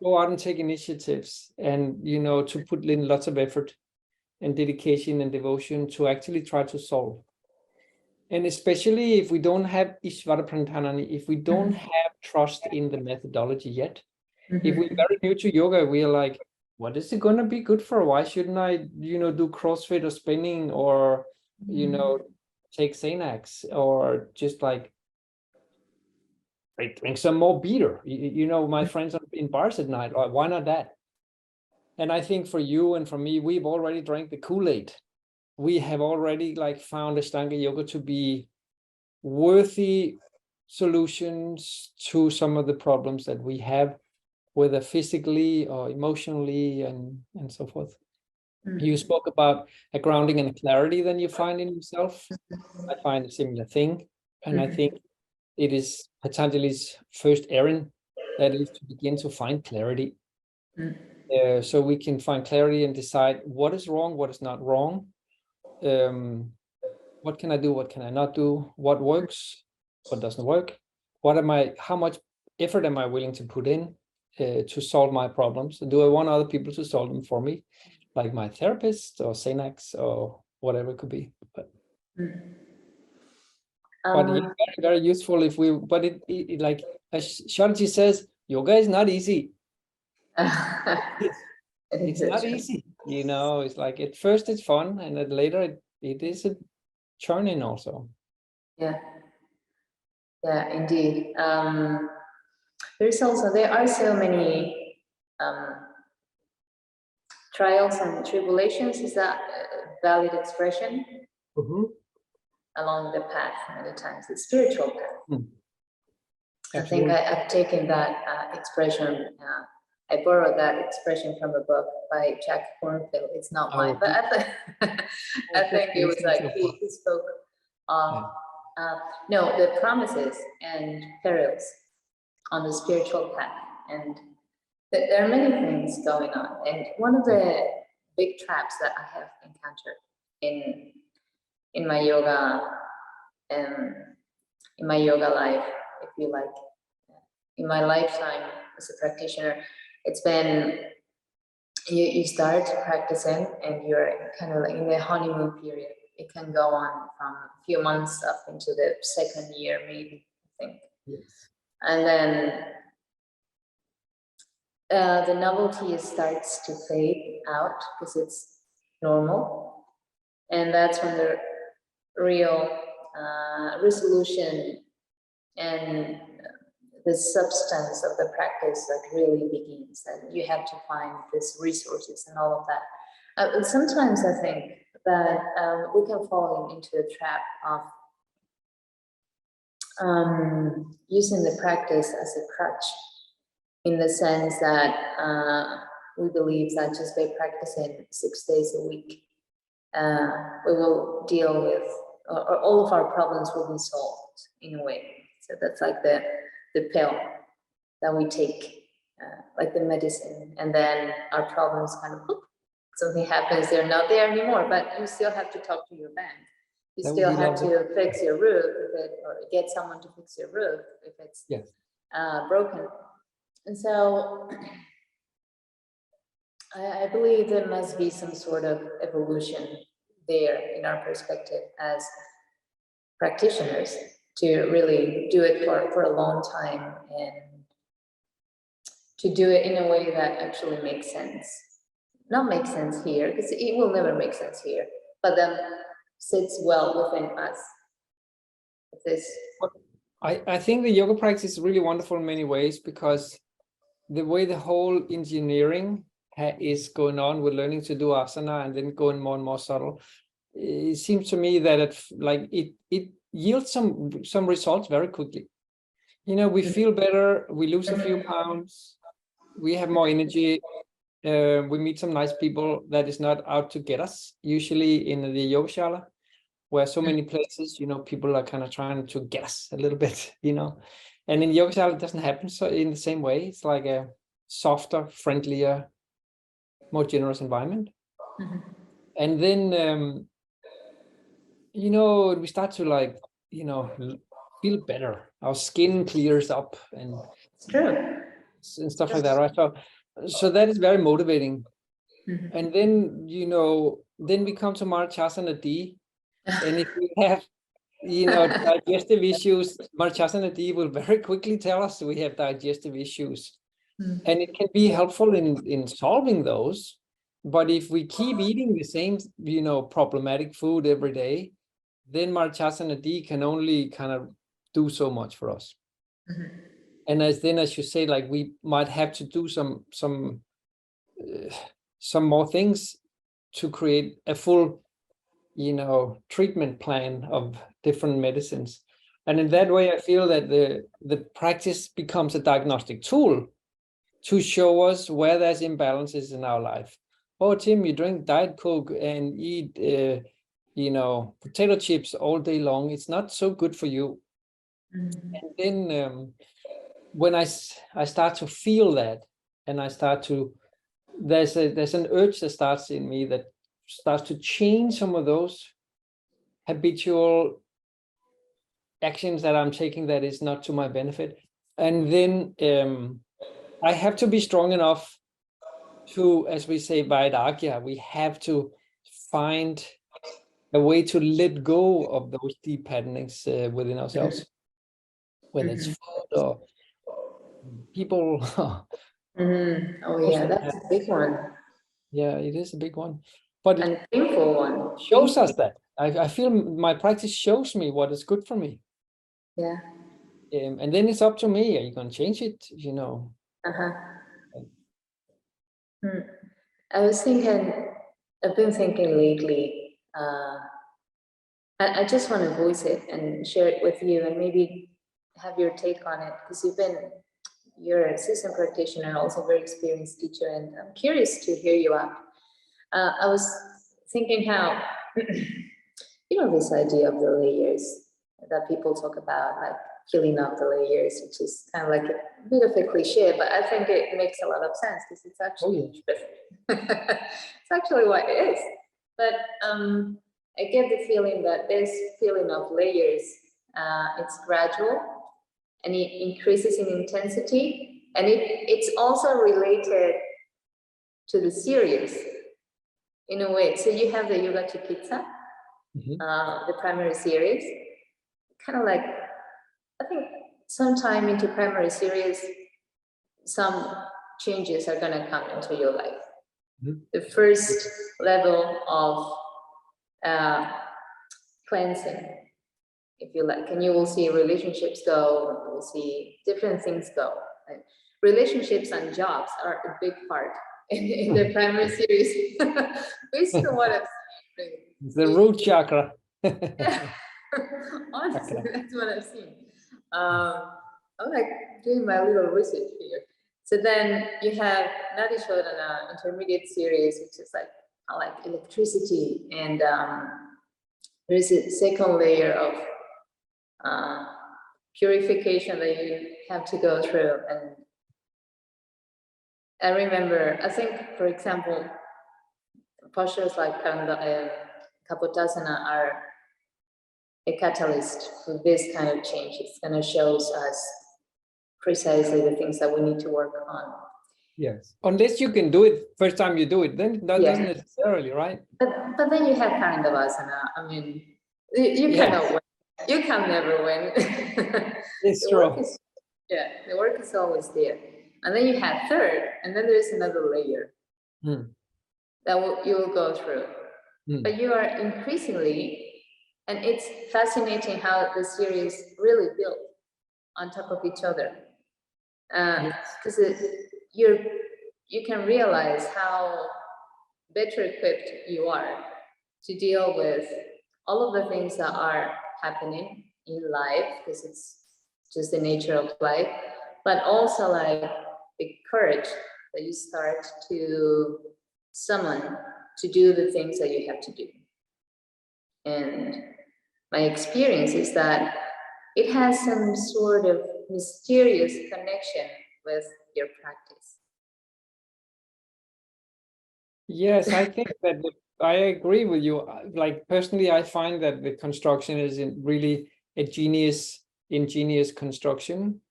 go out and take initiatives, and you know, to put in lots of effort and dedication and devotion to actually try to solve. And especially if we don't have Ishvara Pranidhanani, if we don't have trust in the methodology yet, if we're very new to yoga, we are like, what is it going to be good for? Why shouldn't I, do CrossFit or spinning or, take Xanax or just like drink some more beer? My friends in bars at night, why not that? And I think for you and for me, we've already drank the Kool-Aid. We have already found Ashtanga yoga to be worthy solutions to some of the problems that we have, whether physically or emotionally and so forth. You spoke about a grounding and a clarity that you find in yourself. I find a similar thing. And I think it is Patanjali's first errand, that is to begin to find clarity. So we can find clarity and decide what is wrong, what is not wrong. What can I do? What can I not do? What works? What doesn't work? How much effort am I willing to put in to solve my problems? Do I want other people to solve them for me, like my therapist or Xanax or whatever it could be? But it's very, very useful but it like as Shanti says, yoga is not easy. It's not easy, it's like at first it's fun and then later it is a churning also. Yeah, indeed. There are so many trials and tribulations. Is that a valid expression? Along the path, many times the spiritual path. I think I've taken that expression. I borrowed that expression from a book by Jack Kornfield. It's not mine, but I think it was like he spoke of the promises and perils on the spiritual path, and there are many things going on. And one of the big traps that I have encountered in my yoga life, if you like, in my lifetime as a practitioner, it's been you start practicing and you're kind of like in the honeymoon period. It can go on from a few months up into the second year, maybe, I think. Yes. And then the novelty starts to fade out because it's normal. And that's when the real resolution and the substance of the practice really begins, and you have to find these resources and all of that. Sometimes I think that we can fall into a trap of using the practice as a crutch, in the sense that we believe that just by practicing 6 days a week, we will deal with, or all of our problems will be solved in a way. So that's like the pill that we take, like the medicine, and then our problems kind of, something happens, they're not there anymore, but you still have to talk to your bank. You still have to fix your roof, or get someone to fix your roof if it's broken. And so I believe there must be some sort of evolution there in our perspective as practitioners, to really do it for a long time, and to do it in a way that actually makes sense. Not make sense here, because it will never make sense here, but then sits well within us. I think the yoga practice is really wonderful in many ways, because the way the whole engineering is going on with learning to do asana and then going more and more subtle, it seems to me that it yields some results very quickly. We feel better, we lose a few pounds, we have more energy, we meet some nice people that is not out to get us, usually in the yoga shala, where so many places, people are kind of trying to get us a little bit, and in yoga shala it doesn't happen so in the same way. It's like a softer, friendlier, more generous environment. And then we start to feel better. Our skin clears up and stuff like that, right? So that is very motivating. And then then we come to Marchasana D, and if we have digestive issues, Marchasana D will very quickly tell us we have digestive issues. And it can be helpful in solving those. But if we keep eating the same, problematic food every day, then Marchasana D can only kind of do so much for us. And as you say, like we might have to do some more things to create a full, treatment plan of different medicines. And in that way, I feel that the practice becomes a diagnostic tool to show us where there's imbalances in our life. Oh, Tim, you drink Diet Coke and eat, potato chips all day long. It's not so good for you. And then when I start to feel that, and I start to, there's an urge that starts in me that starts to change some of those habitual actions that I'm taking that is not to my benefit. And then I have to be strong enough to, as we say, Vaidagya, we have to find a way to let go of those deep patternings within ourselves, whether it's food or people. Oh yeah, that's a big one. Yeah, it is a big one, but and painful one. Shows us that. I feel my practice shows me what is good for me. Yeah. And then it's up to me. Are you going to change it? I was thinking, I've been thinking lately, I just want to voice it and share it with you and maybe have your take on it, because you're an assistant practitioner and also a very experienced teacher, and I'm curious to hear you out. I was thinking how, this idea of the layers that people talk about, like peeling off the layers, which is kind of like a bit of a cliche, but I think it makes a lot of sense because it's actually it's actually what it is. But I get the feeling that this peeling of layers, it's gradual and it increases in intensity, and it's also related to the series in a way. So you have the Yoga Chikitsa, the primary series, kind of like, I think sometime into primary series, some changes are going to come into your life. The first level of cleansing, if you like, and you will see relationships go, you will see different things go. Right? Relationships and jobs are a big part in the primary series. Based on what I've seen. The root chakra. Yeah. Honestly, that's what I've seen. I'm like doing my little research here. So then you have Nadi Shodhana intermediate series, which is like electricity, and there's a second layer of purification that you have to go through. And I remember, I think, for example, postures like Kapotasana are a catalyst for this kind of change. It's going to show us precisely the things that we need to work on. Yes, unless you can do it first time you do it, then that doesn't necessarily, right? But then you have Karandavasana. I mean, you cannot win. You can never win. It's true. The work is always there. And then you have third, and then there's another layer that you will go through. But you are increasingly, and it's fascinating how the series really built on top of each other. Because you can realize how better equipped you are to deal with all of the things that are happening in life, because it's just the nature of life, but also like the courage that you start to summon to do the things that you have to do. And my experience is that it has some sort of mysterious connection with your practice. Yes, I think that I agree with you. Like personally, I find that the construction is really a ingenious construction,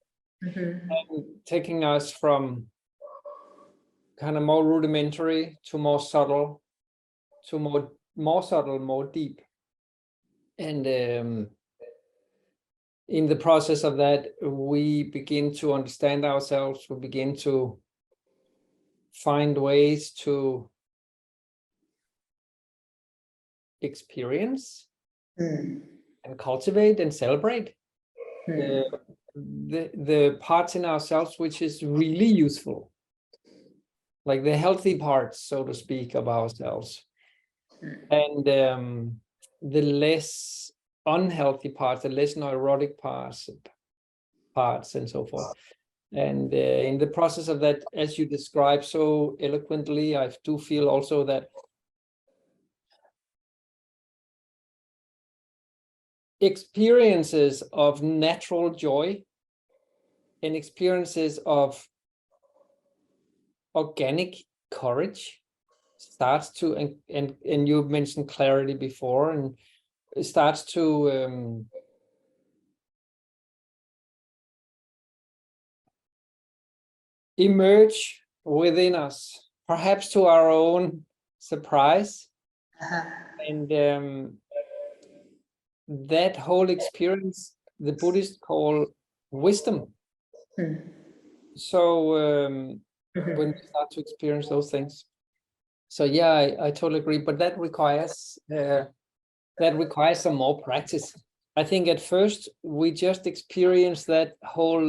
and taking us from kind of more rudimentary to more subtle, to more subtle, more deep. And in the process of that, we begin to understand ourselves. We begin to find ways to experience and cultivate and celebrate the parts in ourselves which is really useful, like the healthy parts, so to speak, of ourselves, and the less unhealthy parts, the less neurotic parts, and so forth. And in the process of that, as you described so eloquently, I do feel also that experiences of natural joy and experiences of organic courage starts to, and you mentioned clarity before, and it starts to emerge within us, perhaps to our own surprise. And that whole experience, the Buddhists call wisdom. So when we start to experience those things. So yeah, I totally agree, but that requires some more practice. I think at first we just experience that whole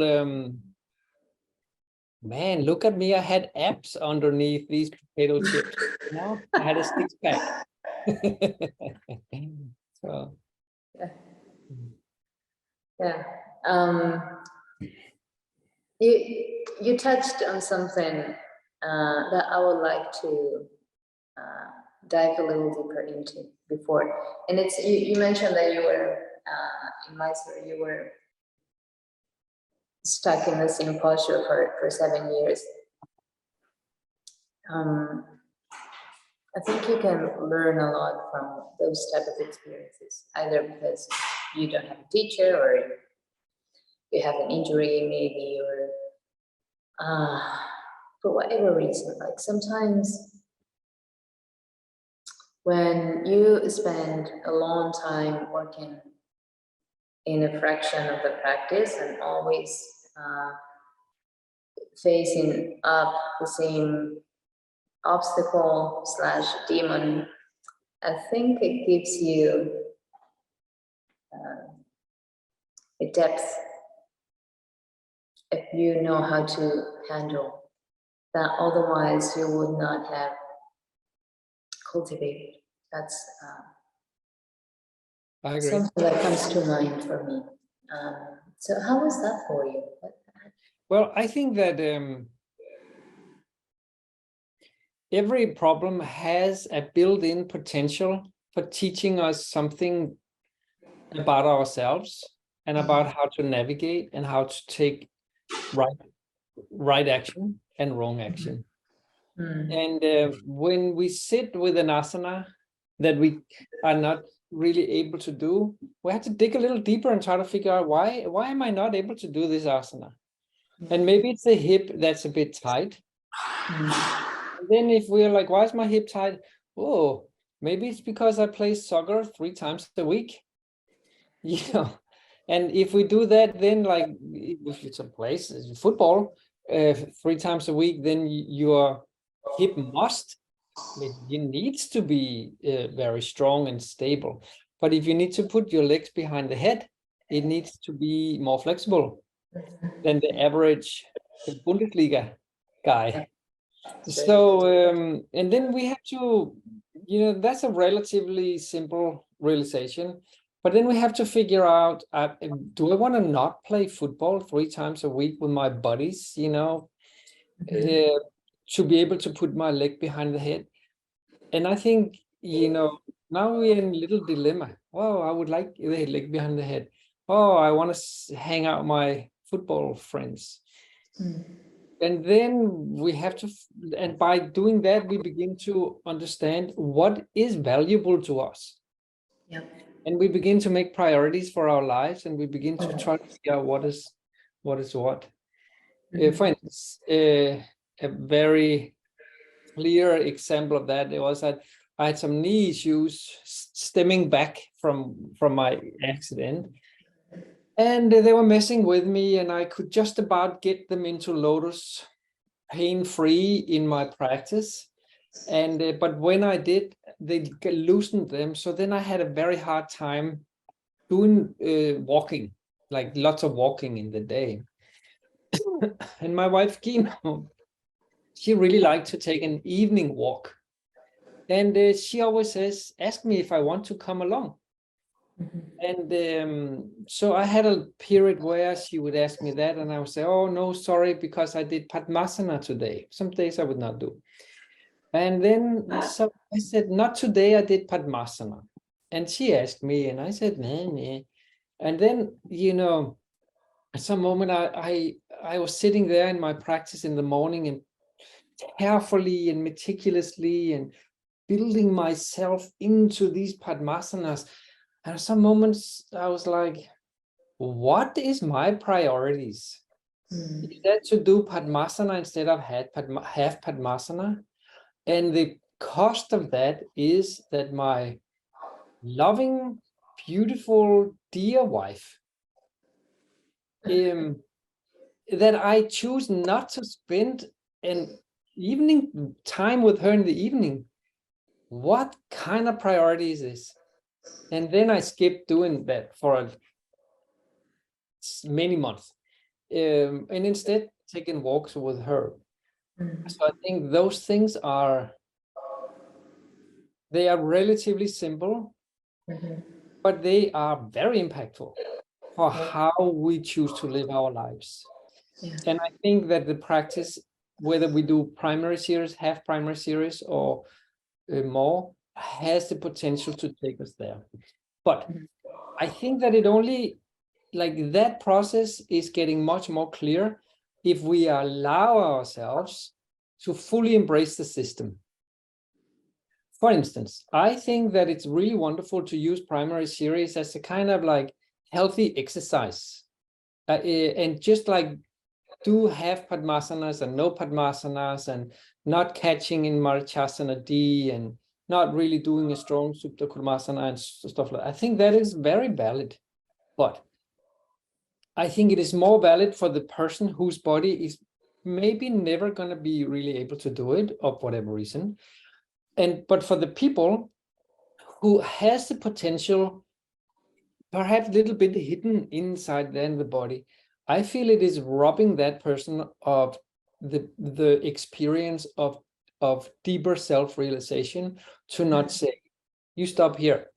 man, look at me, I had abs underneath these potato chips. Now I had a six-pack. So yeah. You touched on something that I would like to dive a little deeper into before, and it's you mentioned that you were in Mysore, you were stuck in the same posture for 7 years. I think you can learn a lot from those type of experiences, either because you don't have a teacher, or you have an injury maybe, or for whatever reason. Like sometimes when you spend a long time working in a fraction of the practice and always facing up the same obstacle / demon, I think it gives you a depth if you know how to handle that. Otherwise, you would not have cultivated. That's I agree. something that comes to mind for me. So how was that for you? Well, I think that every problem has a built-in potential for teaching us something about ourselves and about how to navigate and how to take right action and wrong action. And when we sit with an asana that we are not really able to do, we have to dig a little deeper and try to figure out why am I not able to do this asana? And maybe it's the hip that's a bit tight. And then if we're like, why is my hip tight? Oh, maybe it's because I play soccer 3 times a week. You know, and if we do that, then like if it's a place, football 3 times a week, then your hip it needs to be very strong and stable. But if you need to put your legs behind the head, it needs to be more flexible than the average Bundesliga guy. So and then we have to, that's a relatively simple realization. But then we have to figure out, do I want to not play football 3 times a week with my buddies, to be able to put my leg behind the head? And I think, now we're in a little dilemma. Oh, I would like the leg behind the head. Oh, I want to hang out with my football friends. And then we have to, and by doing that, we begin to understand what is valuable to us. Yep. And we begin to make priorities for our lives, and we begin to try to figure out what is what. For instance, a very clear example of that, it was that I had some knee issues stemming back from my accident. And they were messing with me, and I could just about get them into lotus pain-free in my practice. And but when I did, they loosened them. So then I had a very hard time doing walking, like lots of walking in the day. And my wife, Kino, she really liked to take an evening walk. And she always says, ask me if I want to come along. And so I had a period where she would ask me that, and I would say, oh, no, sorry, because I did Padmasana today. Some days I would not do. And then so I said, not today, I did Padmasana. And she asked me, and I said, nah, nah. And then, at some moment I was sitting there in my practice in the morning and carefully and meticulously and building myself into these Padmasanas. And at some moments I was like, what is my priorities? Is that to do Padmasana instead of half Padmasana? And the cost of that is that my loving, beautiful, dear wife, that I choose not to spend an evening time with her in the evening. What kind of priority is this? And then I skipped doing that for many months, and instead taking walks with her. So I think those things they are relatively simple, but they are very impactful for how we choose to live our lives. Yeah. And I think that the practice, whether we do primary series, half primary series, or more, has the potential to take us there. But I think that it only, like that process is getting much more clear if we allow ourselves to fully embrace the system. For instance, I think that it's really wonderful to use primary series as a kind of like healthy exercise. And just like do half Padmasanas and no Padmasanas and not catching in Marchasana D and not really doing a strong Supta Kurmasana and stuff like that. I think that is very valid. But I think it is more valid for the person whose body is maybe never going to be really able to do it of whatever reason. But for the people who has the potential, perhaps a little bit hidden inside there in the body, I feel it is robbing that person of the experience of deeper self-realization to not say, you stop here.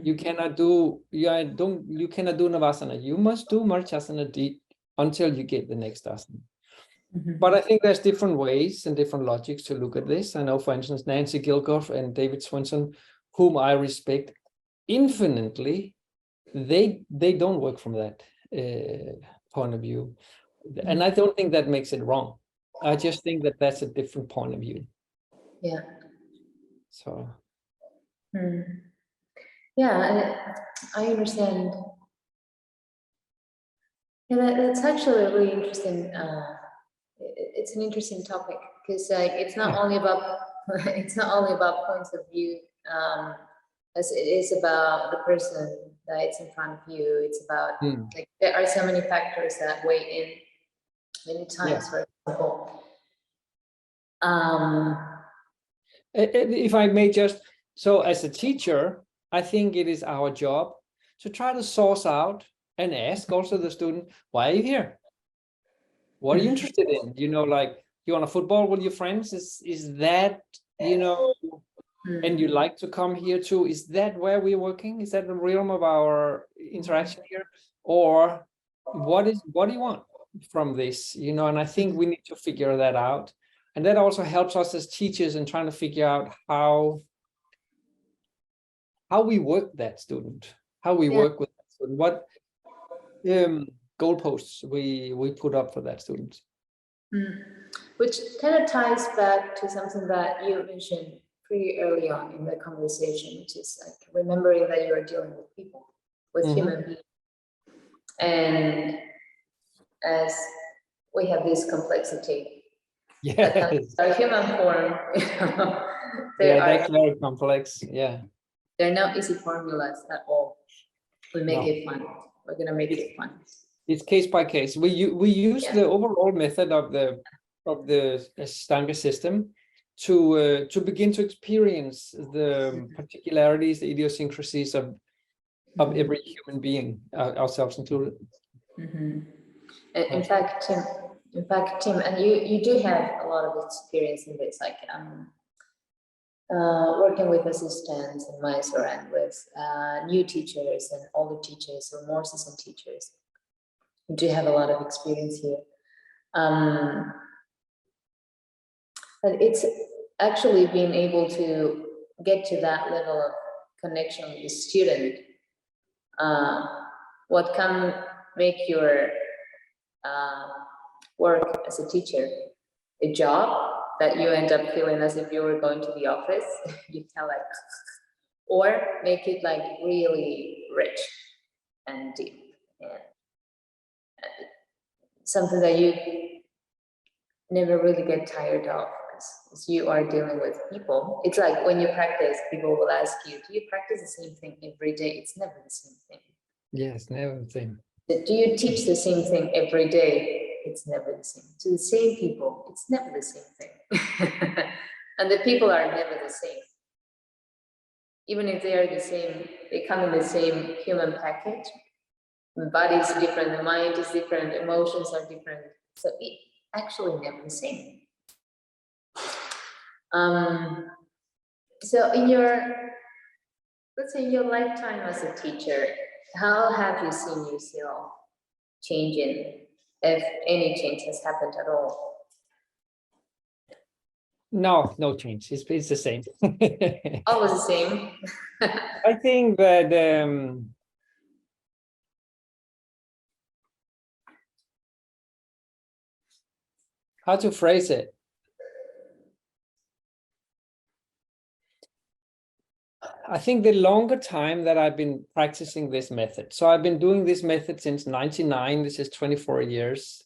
You cannot do Navasana. You must do Marchasana D until you get the next asana. But I think there's different ways and different logics to look at this. I know, for instance, Nancy Gilgoff and David Swenson, whom I respect infinitely, they don't work from that point of view. And I don't think that makes it wrong. I just think that that's a different point of view. Yeah. So. Yeah, I understand. And that's actually a really interesting. It's an interesting topic because it's not only about points of view, as it is about the person that's in front of you. It's about like there are so many factors that weigh in many times. For example, if I may just, so as a teacher, I think it is our job to try to source out and ask also the student, why are you here? What are you interested in? Like you want a football with your friends? Is that, and you like to come here too? Is that where we're working? Is that the realm of our interaction here? Or what do you want from this? And I think we need to figure that out. And that also helps us as teachers in trying to figure out how we work that student, how we work with that student, what goalposts we put up for that student. Which kind of ties back to something that you mentioned pretty early on in the conversation, which is like remembering that you are dealing with people, with human beings. And as we have this complexity, our human form, that's very complex. There are no easy formulas at all. We make it fun. we're going to make it fun. It's case by case. We use the overall method of the Ashtanga system to begin to experience the particularities, the idiosyncrasies of every human being, ourselves included. In fact, Tim, and you do have a lot of experience in this, like working with assistants in Mysore and with new teachers and older teachers or more seasoned teachers. You do have a lot of experience here. But it's actually being able to get to that level of connection with the student. What can make your work as a teacher a job that you end up feeling as if you were going to the office, you can like, or make it like really rich and deep, and something that you never really get tired of, because you are dealing with people. It's like when you practice, people will ask you, do you practice the same thing every day? It's never the same thing. Yes, never the same. Do you teach the same thing every day? It's never the same. To the same people, it's never the same thing. And the people are never the same. Even if they are the same, they come in the same human package. The body is different, the mind is different, emotions are different. So it actually never the same. So in your, let's say in your lifetime as a teacher, how have you seen yourself changing, if any change has happened at all? No change. It's the same. Always the same. I think that how to phrase it? I think the longer time that I've been practicing this method, so I've been doing this method since '99. This is 24 years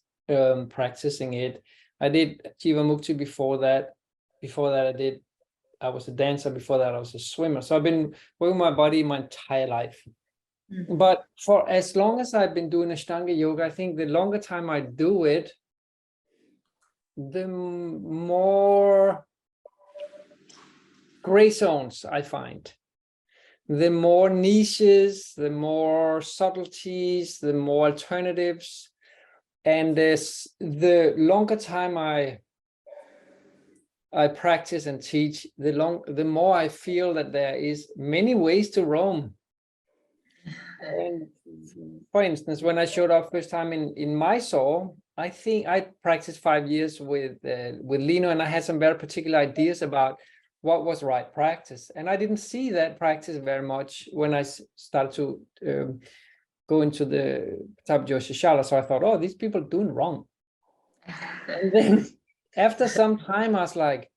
practicing it. I did Jivamukti before that. Before that, I was a dancer. Before that, I was a swimmer. So I've been working my body my entire life. But for as long as I've been doing Ashtanga yoga, I think the longer time I do it, the more gray zones I find. The more niches, the more subtleties, the more alternatives. And the longer time I practice and teach, the more I feel that there is many ways to roam. And for instance, when I showed up first time in Mysore, I think I practiced 5 years with Lino, and I had some very particular ideas about what was right practice. And I didn't see that practice very much when I started to go into the Tab Shala. So I thought, oh, these people are doing wrong. And then after some time, I was like,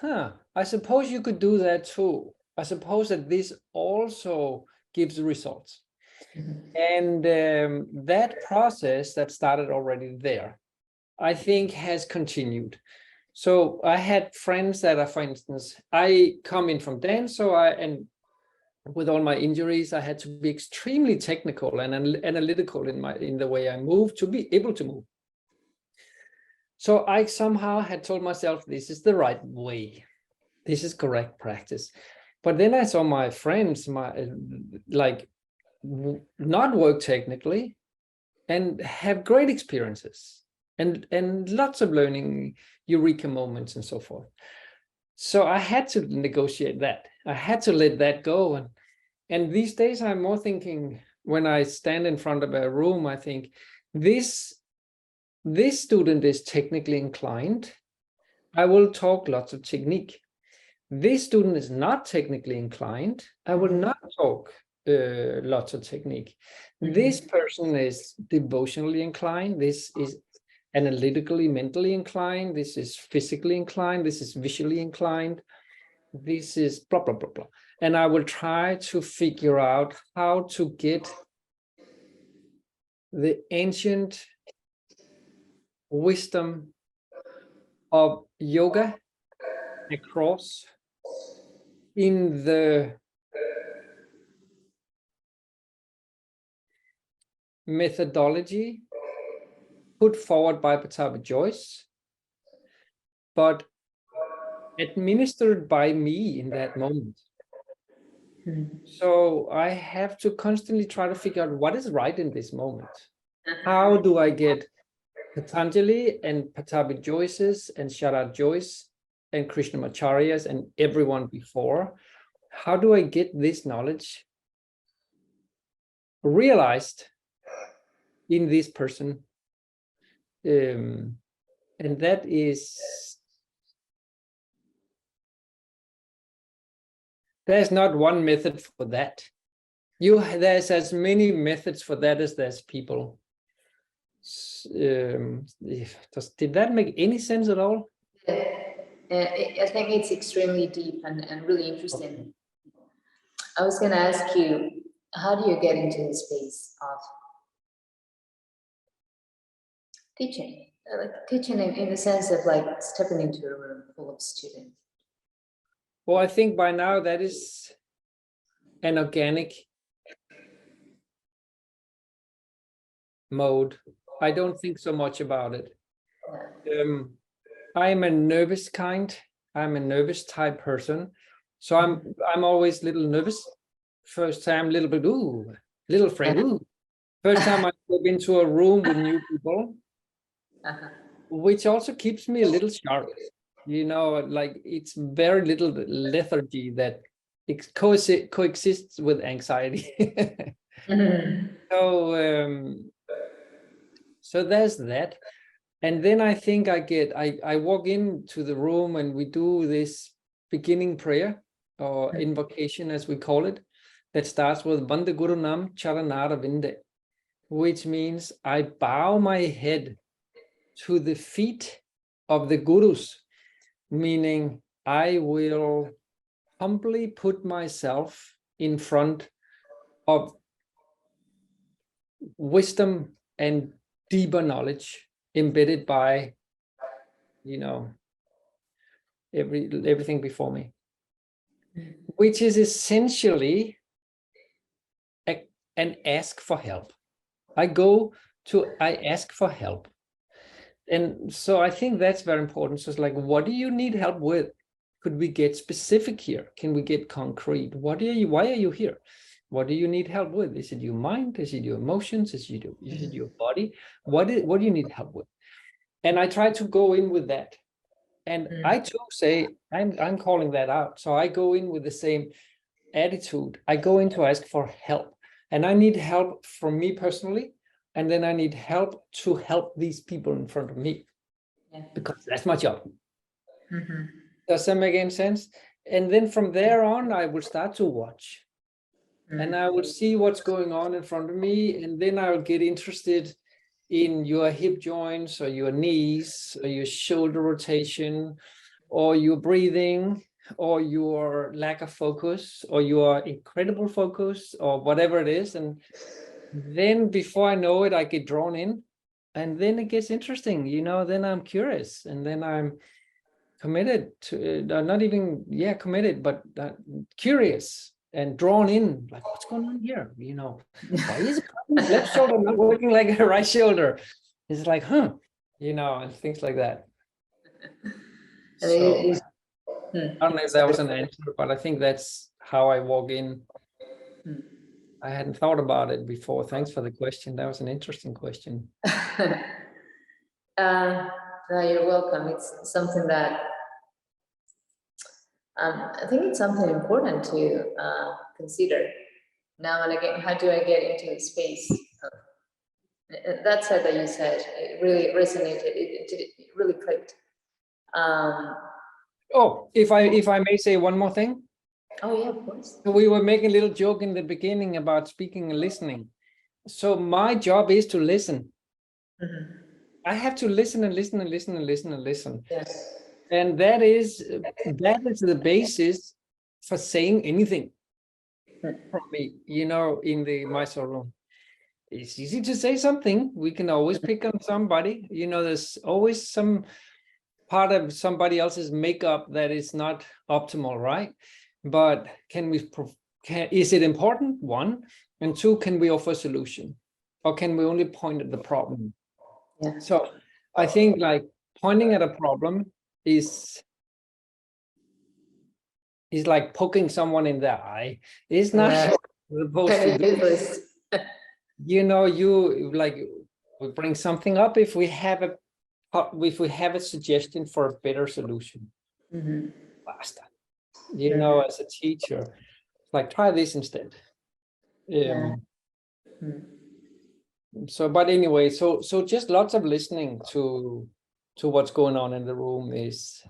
I suppose you could do that too. I suppose that this also gives results. And that process that started already there, I think has continued. So I had friends that are, for instance, I come in from dance, and with all my injuries, I had to be extremely technical and analytical in the way I move to be able to move. So I somehow had told myself, this is the right way. This is correct practice. But then I saw my friends, not work technically and have great experiences and lots of learning, eureka moments and so forth. So I had to negotiate that. I had to let that go. And these days I'm more thinking, when I stand in front of a room, I think this student is technically inclined. I will talk lots of technique. This student is not technically inclined. I will not talk lots of technique. This person is devotionally inclined. This is analytically, mentally inclined. This is physically inclined. This is visually inclined. This is blah, blah, blah, blah. And I will try to figure out how to get the ancient wisdom of yoga across in the methodology put forward by Pattabhi Jois, but administered by me in that moment. So I have to constantly try to figure out what is right in this moment. How do I get Patanjali and Pattabhi Jois's and Sharad Jois and Krishnamacharya's and everyone before? How do I get this knowledge realized in this person? And that is, there's not one method for that. There's as many methods for that as there's people. Did that make any sense at all? I think it's extremely deep and really interesting. Okay. I was going to ask you, how do you get into the space of teaching? Like teaching in the sense of like stepping into a room full of students. Well, I think by now that is an organic mode. I don't think so much about it. I'm a nervous kind. I'm a nervous type person. So I'm always a little nervous. First time, a little bit, ooh, little afraid, ooh. First time I step into a room with new people, which also keeps me a little sharp. You know, like it's very little lethargy that coexists with anxiety. So there's that. And then I think I walk into the room and we do this beginning prayer or invocation, as we call it, that starts with Vande Guru Nam Charanara Vinde, which means I bow my head to the feet of the Gurus, meaning I will humbly put myself in front of wisdom and deeper knowledge embedded by, you know, everything before me, which is essentially an ask for help. I ask for help. And so I think that's very important. So it's like, what do you need help with? Could we get specific here? Can we get concrete? Why are you here? What do you need help with? Is it your mind? Is it your emotions? Is it your body? What do you need help with? And I try to go in with that. And I too say, I'm calling that out. So I go in with the same attitude. I go in to ask for help. And I need help from me personally. And then I need help to help these people in front of me. Yeah. Because that's my job. Does that make any sense? And then from there on, I will start to watch. And I will see what's going on in front of me. And then I will get interested in your hip joints or your knees or your shoulder rotation or your breathing or your lack of focus or your incredible focus or whatever it is. And then before I know it, I get drawn in, and then it gets interesting, you know, then I'm curious, and then I'm committed to, not even, committed, but curious and drawn in, like, what's going on here? You know, why is the left shoulder not working like a right shoulder? It's like, you know, and things like that. So, I don't know if that was an answer, but I think that's how I walk in. I hadn't thought about it before. Thanks for the question. That was an interesting question. No, you're welcome. It's something that I think it's something important to consider now and again. How do I get into the space? That said that you said, it really resonated. It really clicked. If I may say one more thing. Oh yeah, of course. We were making a little joke in the beginning about speaking and listening. So my job is to listen. I have to listen and listen and listen and listen and listen. Yes. And that is the basis for saying anything from me, you know, in the Mysore room. It's easy to say something. We can always pick on somebody. You know, there's always some part of somebody else's makeup that is not optimal, right? But is it important? One, and two, can we offer a solution? or can we only point at the problem? Yeah. So I think like pointing at a problem is like poking someone in the eye. It's not Yeah. supposed to do. Useless. You like we bring something up if we have a suggestion for a better solution. Basta. As a teacher, like try this instead. Yeah. So, but anyway, so just lots of listening to what's going on in the room is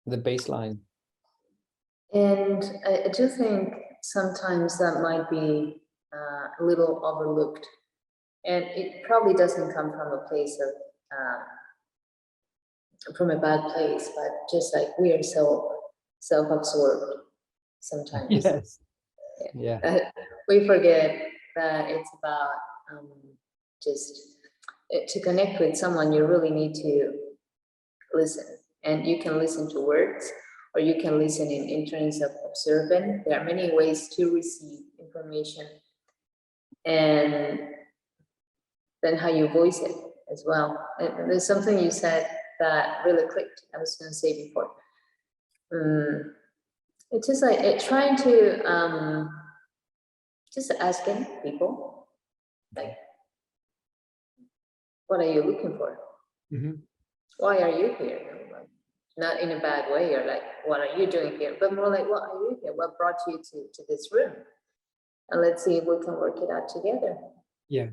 the baseline. And I do think sometimes that might be a little overlooked, and it probably doesn't come from a place of from a bad place, but just like we are so self-absorbed sometimes. Yes. Yeah. We forget that it's about just to connect with someone, you really need to listen, and you can listen to words, or you can listen in terms of observing. There are many ways to receive information, and then how you voice it as well. And there's something you said that really clicked. I was going to say before. It's just like trying to just asking people, like, what are you looking for? Why are you here? Not in a bad way, or like, what are you doing here? But more like, what are you here? What brought you to this room? And let's see if we can work it out together. Yeah.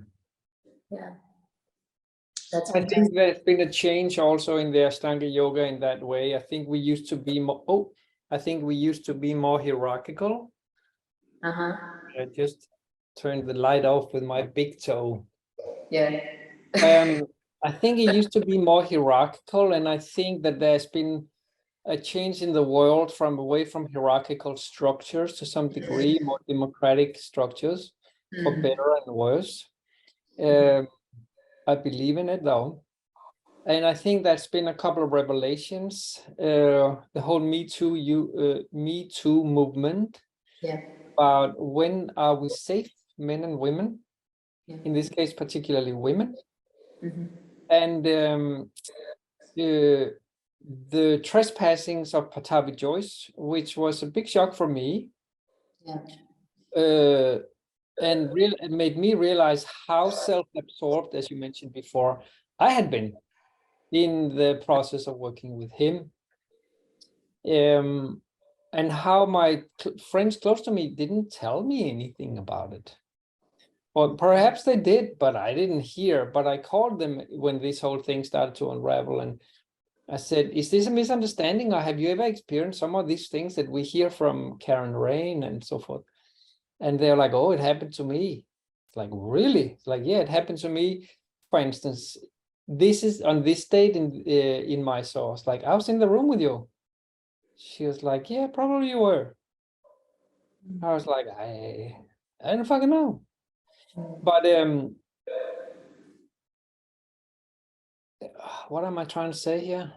That's I think there's been a change also in the Ashtanga yoga in that way. I think we used to be more. I think we used to be more hierarchical. I just turned the light off with my big toe. Yeah. I think it used to be more hierarchical, and I think that there's been a change in the world from away from hierarchical structures to some degree, more democratic structures, for better and worse. I believe in it though. And I think that's been a couple of revelations. The whole Me Too movement. Yeah. About when are we safe, men and women, in this case, particularly women. And the trespassings of Patavi Joyce, which was a big shock for me. And it made me realize how self-absorbed, as you mentioned before, I had been in the process of working with him. And how my friends close to me didn't tell me anything about it. Or perhaps they did, but I didn't hear. But I called them when this whole thing started to unravel. And I said, is this a misunderstanding? Or have you ever experienced some of these things that we hear from Karen Rain and so forth? And they're like, oh, it happened to me. It's like, really? It's like, yeah, it happened to me. For instance, this is on this date in my source. Like, I was in the room with you. She was like, yeah, probably you were. I was like, I don't fucking know. But what am I trying to say here?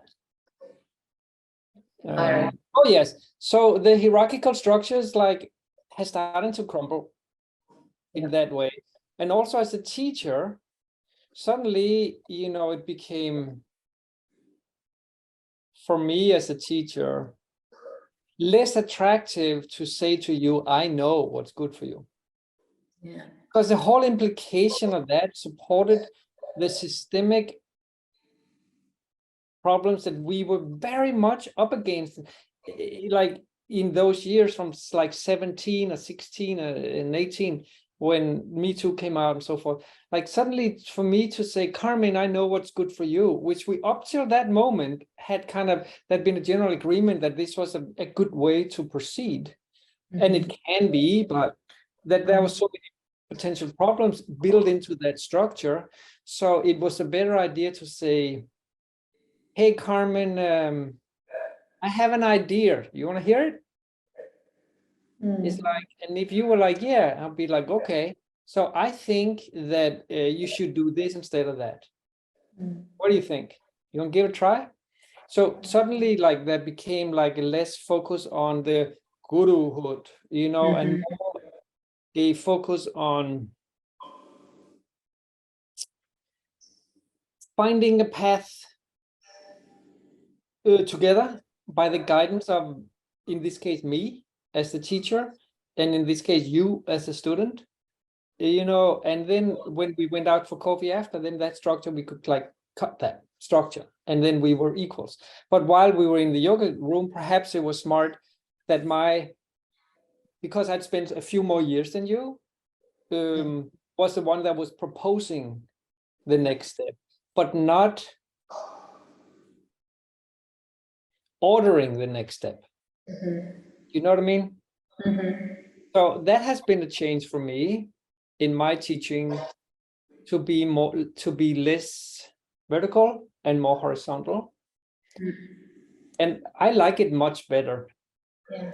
Oh yes. So the hierarchical structures like has started to crumble in that way. And also as a teacher, suddenly, it became, for me as a teacher, less attractive to say to you, I know what's good for you. Because the whole implication of that supported the systemic problems that we were very much up against, like in those years from like 17 or 16 and 18, when Me Too came out and so forth. Like suddenly for me to say, Carmen, I know what's good for you, which we up till that moment had there'd been a general agreement that this was a good way to proceed. And it can be, but that there was so many potential problems built into that structure. So it was a better idea to say, hey, Carmen, I have an idea. You want to hear it? It's like, and if you were like, yeah, I'll be like, okay. So I think that you should do this instead of that. What do you think? You want to give it a try? So suddenly, like, that became like a less focus on the guruhood, and more they focus on finding a path together by the guidance of, in this case, me as the teacher, and in this case, you as a student, you know, and then when we went out for coffee after, then that structure, we could like cut that structure, and then we were equals. But while we were in the yoga room, perhaps it was smart that because I'd spent a few more years than you, was the one that was proposing the next step, but not ordering the next step. You know what I mean? So that has been a change for me in my teaching, to be less vertical and more horizontal. And I like it much better. Yeah.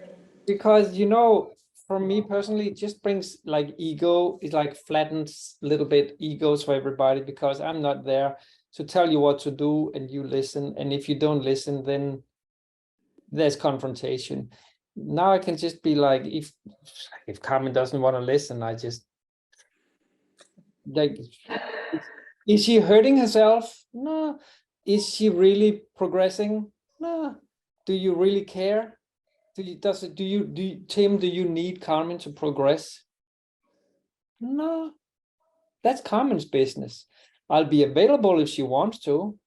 Because, you know, for me personally, it just brings like ego, it like flattens a little bit egos for everybody, because I'm not there to tell you what to do and you listen. And if you don't listen, then there's confrontation. Now I can just be like, if Carmen doesn't want to listen, I just like, is she hurting herself? No. Is she really progressing? No. Do you really care? Tim, do you need Carmen to progress? No. That's Carmen's business. I'll be available if she wants to.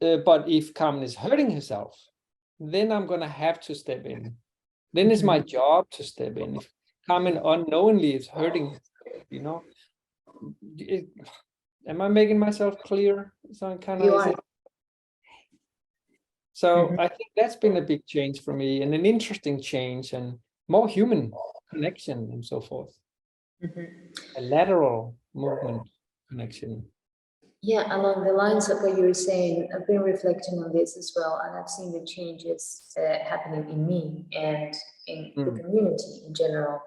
But if Carmen is hurting herself, then I'm gonna have to step in. Then it's my job to step in. If Carmen unknowingly is hurting herself, you know. Am I making myself clear? So You are. So I think that's been a big change for me, and an interesting change, and more human connection and so forth. A lateral movement connection. Yeah, along the lines of what you were saying, I've been reflecting on this as well, and I've seen the changes happening in me and in the community in general.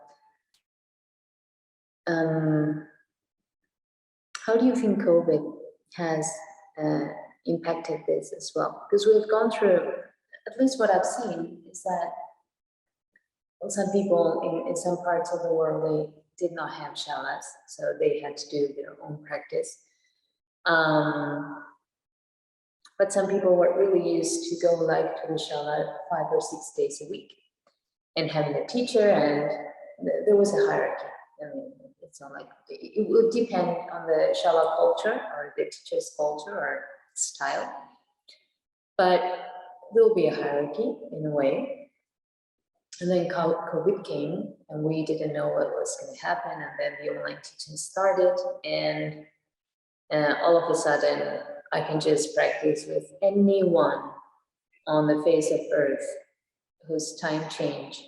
How do you think COVID has impacted this as well? Because we've gone through, at least what I've seen, is that some people in some parts of the world, they did not have shalas, so they had to do their own practice. But some people were really used to go like to the shala 5 or 6 days a week and having a teacher, and there was a hierarchy. I mean, it's not like, it would depend on the shala culture or the teacher's culture or style, but there will be a hierarchy in a way. And then COVID came and we didn't know what was going to happen, and then the online teaching started, and all of a sudden I can just practice with anyone on the face of earth whose time change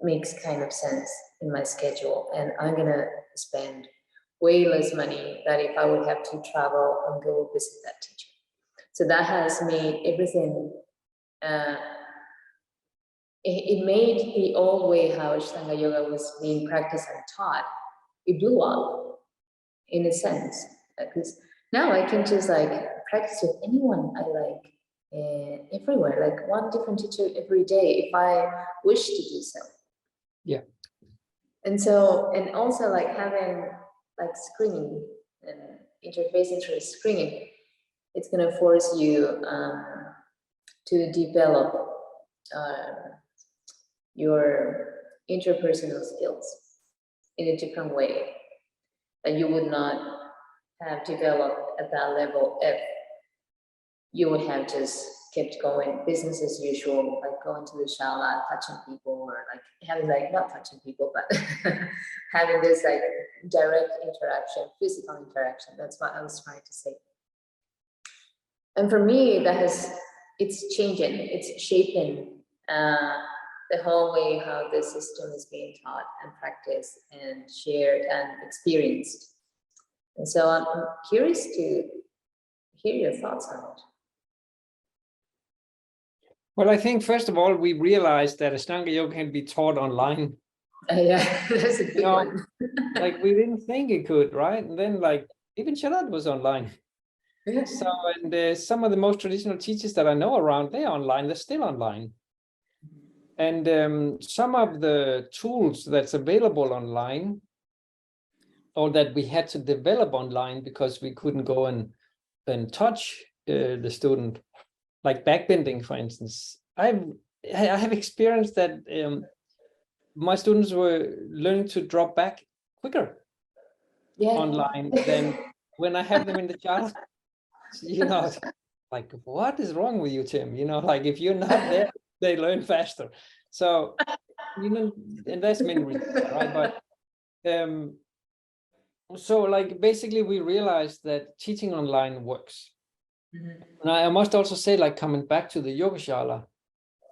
makes kind of sense in my schedule, and I'm gonna spend way less money than if I would have to travel and go visit that teacher. So that has made everything, it made the old way how Ashtanga Yoga was being practiced and taught, it blew up in a sense, because now I can just like practice with anyone I like, everywhere, like one different teacher every day if I wish to do so. Yeah. And so, and also like having like screening and interfacing through screening, it's going to force you to develop your interpersonal skills in a different way that you would not have developed at that level if you would have just kept going business as usual, like going to the shala, touching people, or like having like, not touching people, but having this like direct interaction, physical interaction. That's what I was trying to say. And for me, it's changing, it's shaping the whole way how the system is being taught and practiced and shared and experienced. And so I'm curious to hear your thoughts on it. Well, I think first of all, we realized that Ashtanga Yoga can be taught online. Yeah, that's a big one. Like we didn't think it could, right? And then like even Shabbat was online. Yeah. So, and some of the most traditional teachers that I know around, they're online, they're still online. And some of the tools that's available online, or that we had to develop online because we couldn't go and touch the student, like backbending, for instance. I have experienced that my students were learning to drop back quicker online than when I have them in the class. You know, like, what is wrong with you, Tim? You know, like, if you're not there, they learn faster. So, you know, and that's many reasons, right? But so, like, basically we realized that teaching online works. And I must also say, like, coming back to the yogashala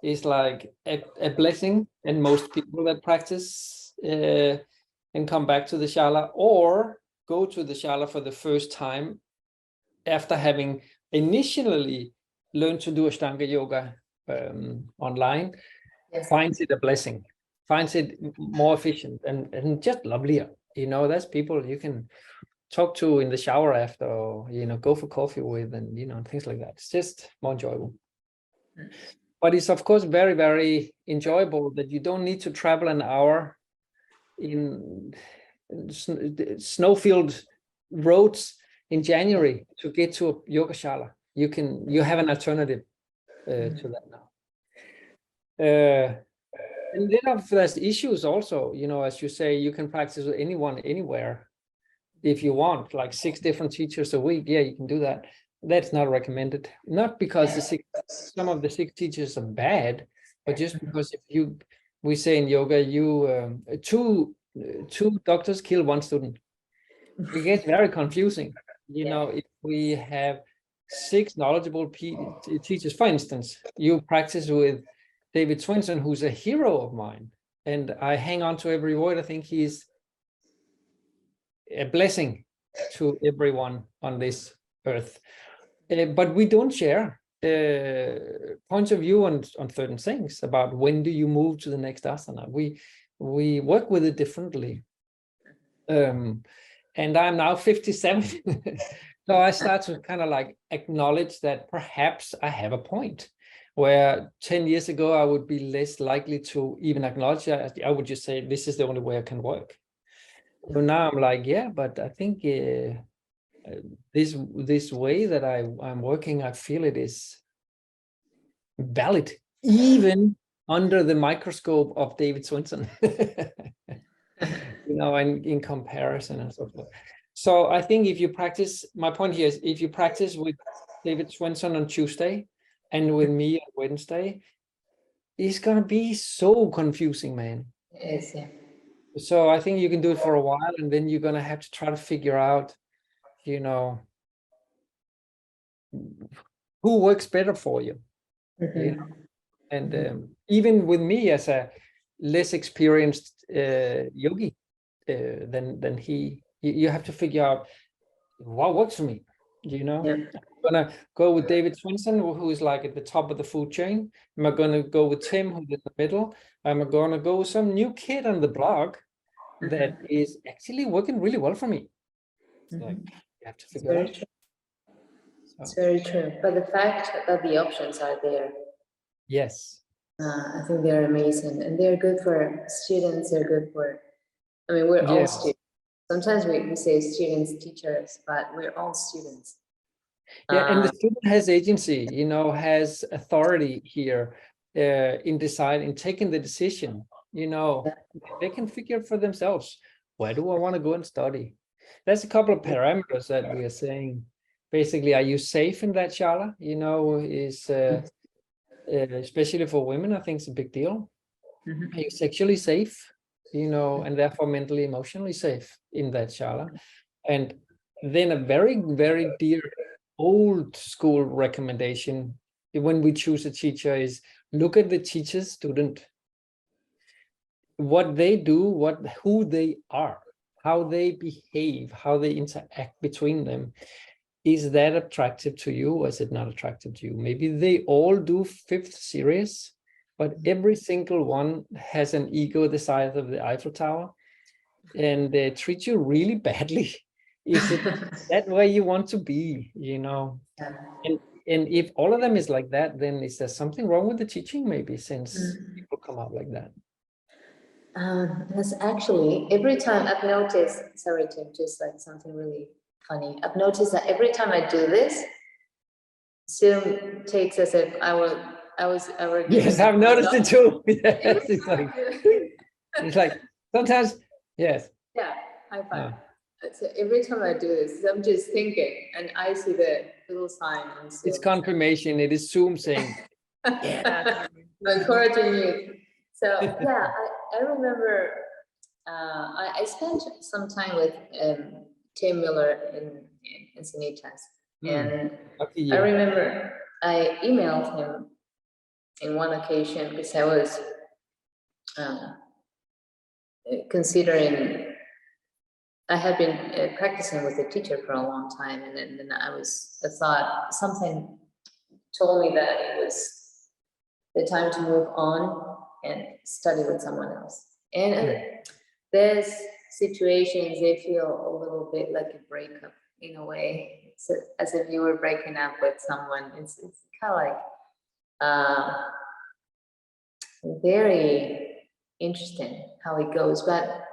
is like a blessing, and most people that practice and come back to the shala or go to the shala for the first time after having initially learned to do Ashtanga yoga online, finds it a blessing, finds it more efficient and just lovelier. You know, that's people you can talk to in the shower after, or, you know, go for coffee with, and, you know, things like that. It's just more enjoyable. But it's, of course, very, very enjoyable that you don't need to travel an hour in snow-filled roads in January to get to a yoga shala. You have an alternative to that now. And then there's issues also, you know, as you say, you can practice with anyone, anywhere, if you want, like 6 different teachers a week. Yeah, you can do that. That's not recommended, not because some of the 6 teachers are bad, but just because we say in yoga, two doctors kill 1 student. It gets very confusing. You know, if we have 6 knowledgeable teachers, for instance, you practice with David Swinson, who's a hero of mine, and I hang on to every word. I think he's a blessing to everyone on this earth. But we don't share points of view on certain things about when do you move to the next asana. We work with it differently. And I'm now 57. So I start to kind of like acknowledge that perhaps I have a point, where 10 years ago I would be less likely to even acknowledge that. I would just say, this is the only way I can work. So now I'm like, yeah, but I think this way that I'm working, I feel it is valid, even under the microscope of David Swinson. You know, in comparison and so forth. So I think if you practice, my point here is, if you practice with David Swinson on Tuesday and with me on Wednesday, it's gonna be so confusing, man. Yes, yeah. So I think you can do it for a while, and then you're gonna have to try to figure out, you know, who works better for you. You know? And even with me as a less experienced yogi than he, you have to figure out what works for me. You know, I'm gonna go with David Swinson, who is like at the top of the food chain. Am I gonna go with Tim, who's in the middle? Am I gonna go with some new kid on the blog that is actually working really well for me? So you have to figure it out. It's very true. But the fact that the options are there, yes, I think they're amazing, and they're good for students. They're good for, I mean, we're all students. Sometimes we say students, teachers, but we're all students. Yeah, and the student has agency, you know, has authority here in taking the decision. You know, they can figure it for themselves. Where do I want to go and study? There's a couple of parameters that we are saying. Basically, are you safe in that shala? You know, is especially for women, I think it's a big deal. Are you sexually safe? You know, and therefore mentally, emotionally safe in that shala. And then a very, very dear old school recommendation when we choose a teacher is look at the teacher's student, what they do, who they are, how they behave, how they interact between them. Is that attractive to you, or is it not attractive to you? Maybe they all do 5th series, but every single one has an ego the size of the Eiffel Tower, and they treat you really badly. Is it that way you want to be, you know? And and if all of them is like that, then is there something wrong with the teaching maybe, since people come out like that? Yes, actually, every time I've noticed, sorry Tim, just like something really funny. I've noticed that every time I do this, Zoom takes as if I were Yes, I've noticed it too. Yes, it's like sometimes, yes. Yeah, high five. So every time I do this, I'm just thinking, and I see the little sign on Zoom. It's confirmation. It is Zoom saying, yeah, encouraging you. So yeah, I remember I spent some time with Tim Miller in Sanitas, and I remember I emailed him in one occasion because I was considering. I had been practicing with a teacher for a long time, and then I thought something told me that it was the time to move on and study with someone else. And there's situations they feel a little bit like a breakup in a way. It's as if you were breaking up with someone. It's kind of like very interesting how it goes, but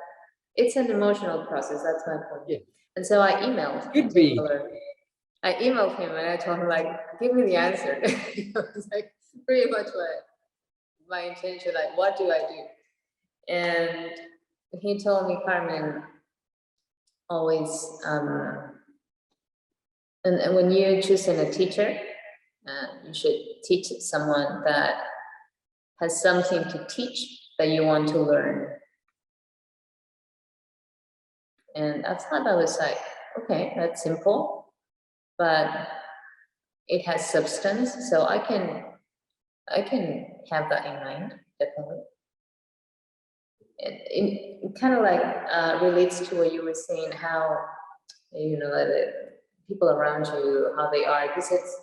it's an emotional process. That's my point. Yeah. And so I emailed. Could be. I emailed him and I told him, like, give me the answer. It was like pretty much what my intention, like, what do I do? And he told me, Carmen, always, and when you're choosing a teacher, you should teach someone that has something to teach that you want to learn. And I thought I was like, okay, that's simple, but it has substance, so I can have that in mind, definitely. It kind of like relates to what you were saying, how the people around you, how they are, because it's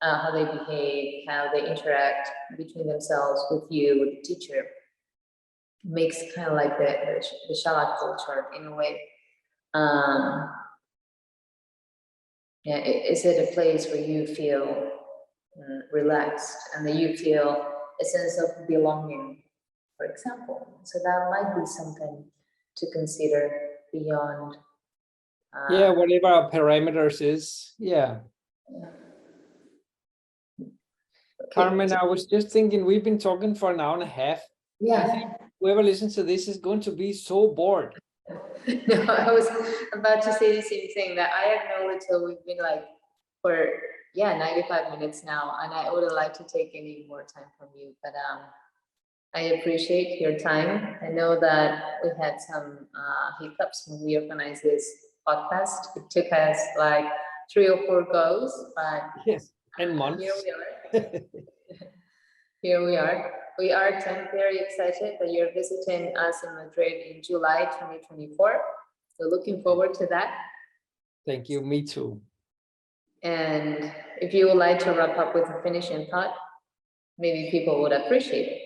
how they behave, how they interact between themselves, with you, with the teacher, makes kind of like the Shala culture in a way. Yeah, is it a place where you feel relaxed and that you feel a sense of belonging, for example? So that might be something to consider beyond. Yeah, whatever our parameters is. Yeah. Okay. Carmen, I was just thinking, we've been talking for an hour and a half. Yeah. I think whoever listens to this is going to be so bored. No, I was about to say the same thing, that I acknowledge that we've been like for 95 minutes now, and I wouldn't like to take any more time from you, but I appreciate your time. I know that we had some hiccups when we organized this podcast. It took us like 3 or 4 goes, but yes, and months. Here we are. Here we are. We are, Tim, very excited that you're visiting us in Madrid in July 2024. So looking forward to that. Thank you, me too. And if you would like to wrap up with a finishing thought, maybe people would appreciate it.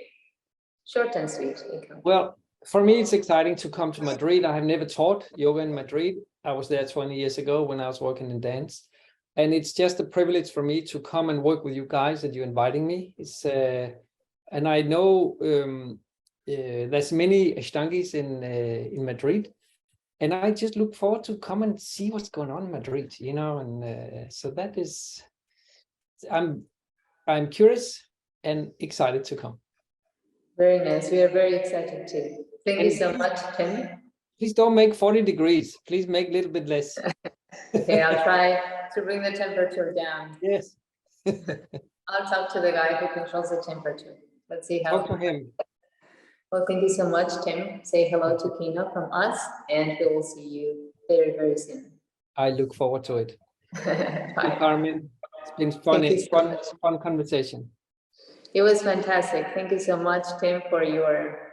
Short and sweet. Well, for me, it's exciting to come to Madrid. I have never taught yoga in Madrid. I was there 20 years ago when I was working in dance. And it's just a privilege for me to come and work with you guys that you're inviting me. It's and I know there's many Ashtangis in Madrid, and I just look forward to come and see what's going on in Madrid, and so that is, I'm curious and excited to come. Very nice. We are very excited too. Thank you so much, Tim. Please don't make 40 degrees. Please make a little bit less. Okay, I'll try to bring the temperature down. Yes. I'll talk to the guy who controls the temperature. Let's see how. Talk to him. Well, thank you so much, Tim. Say hello to Kino from us, and we will see you very, very soon. I look forward to it. Bye, Carmen. It's been fun. It's fun conversation. It was fantastic. Thank you so much, Tim, for your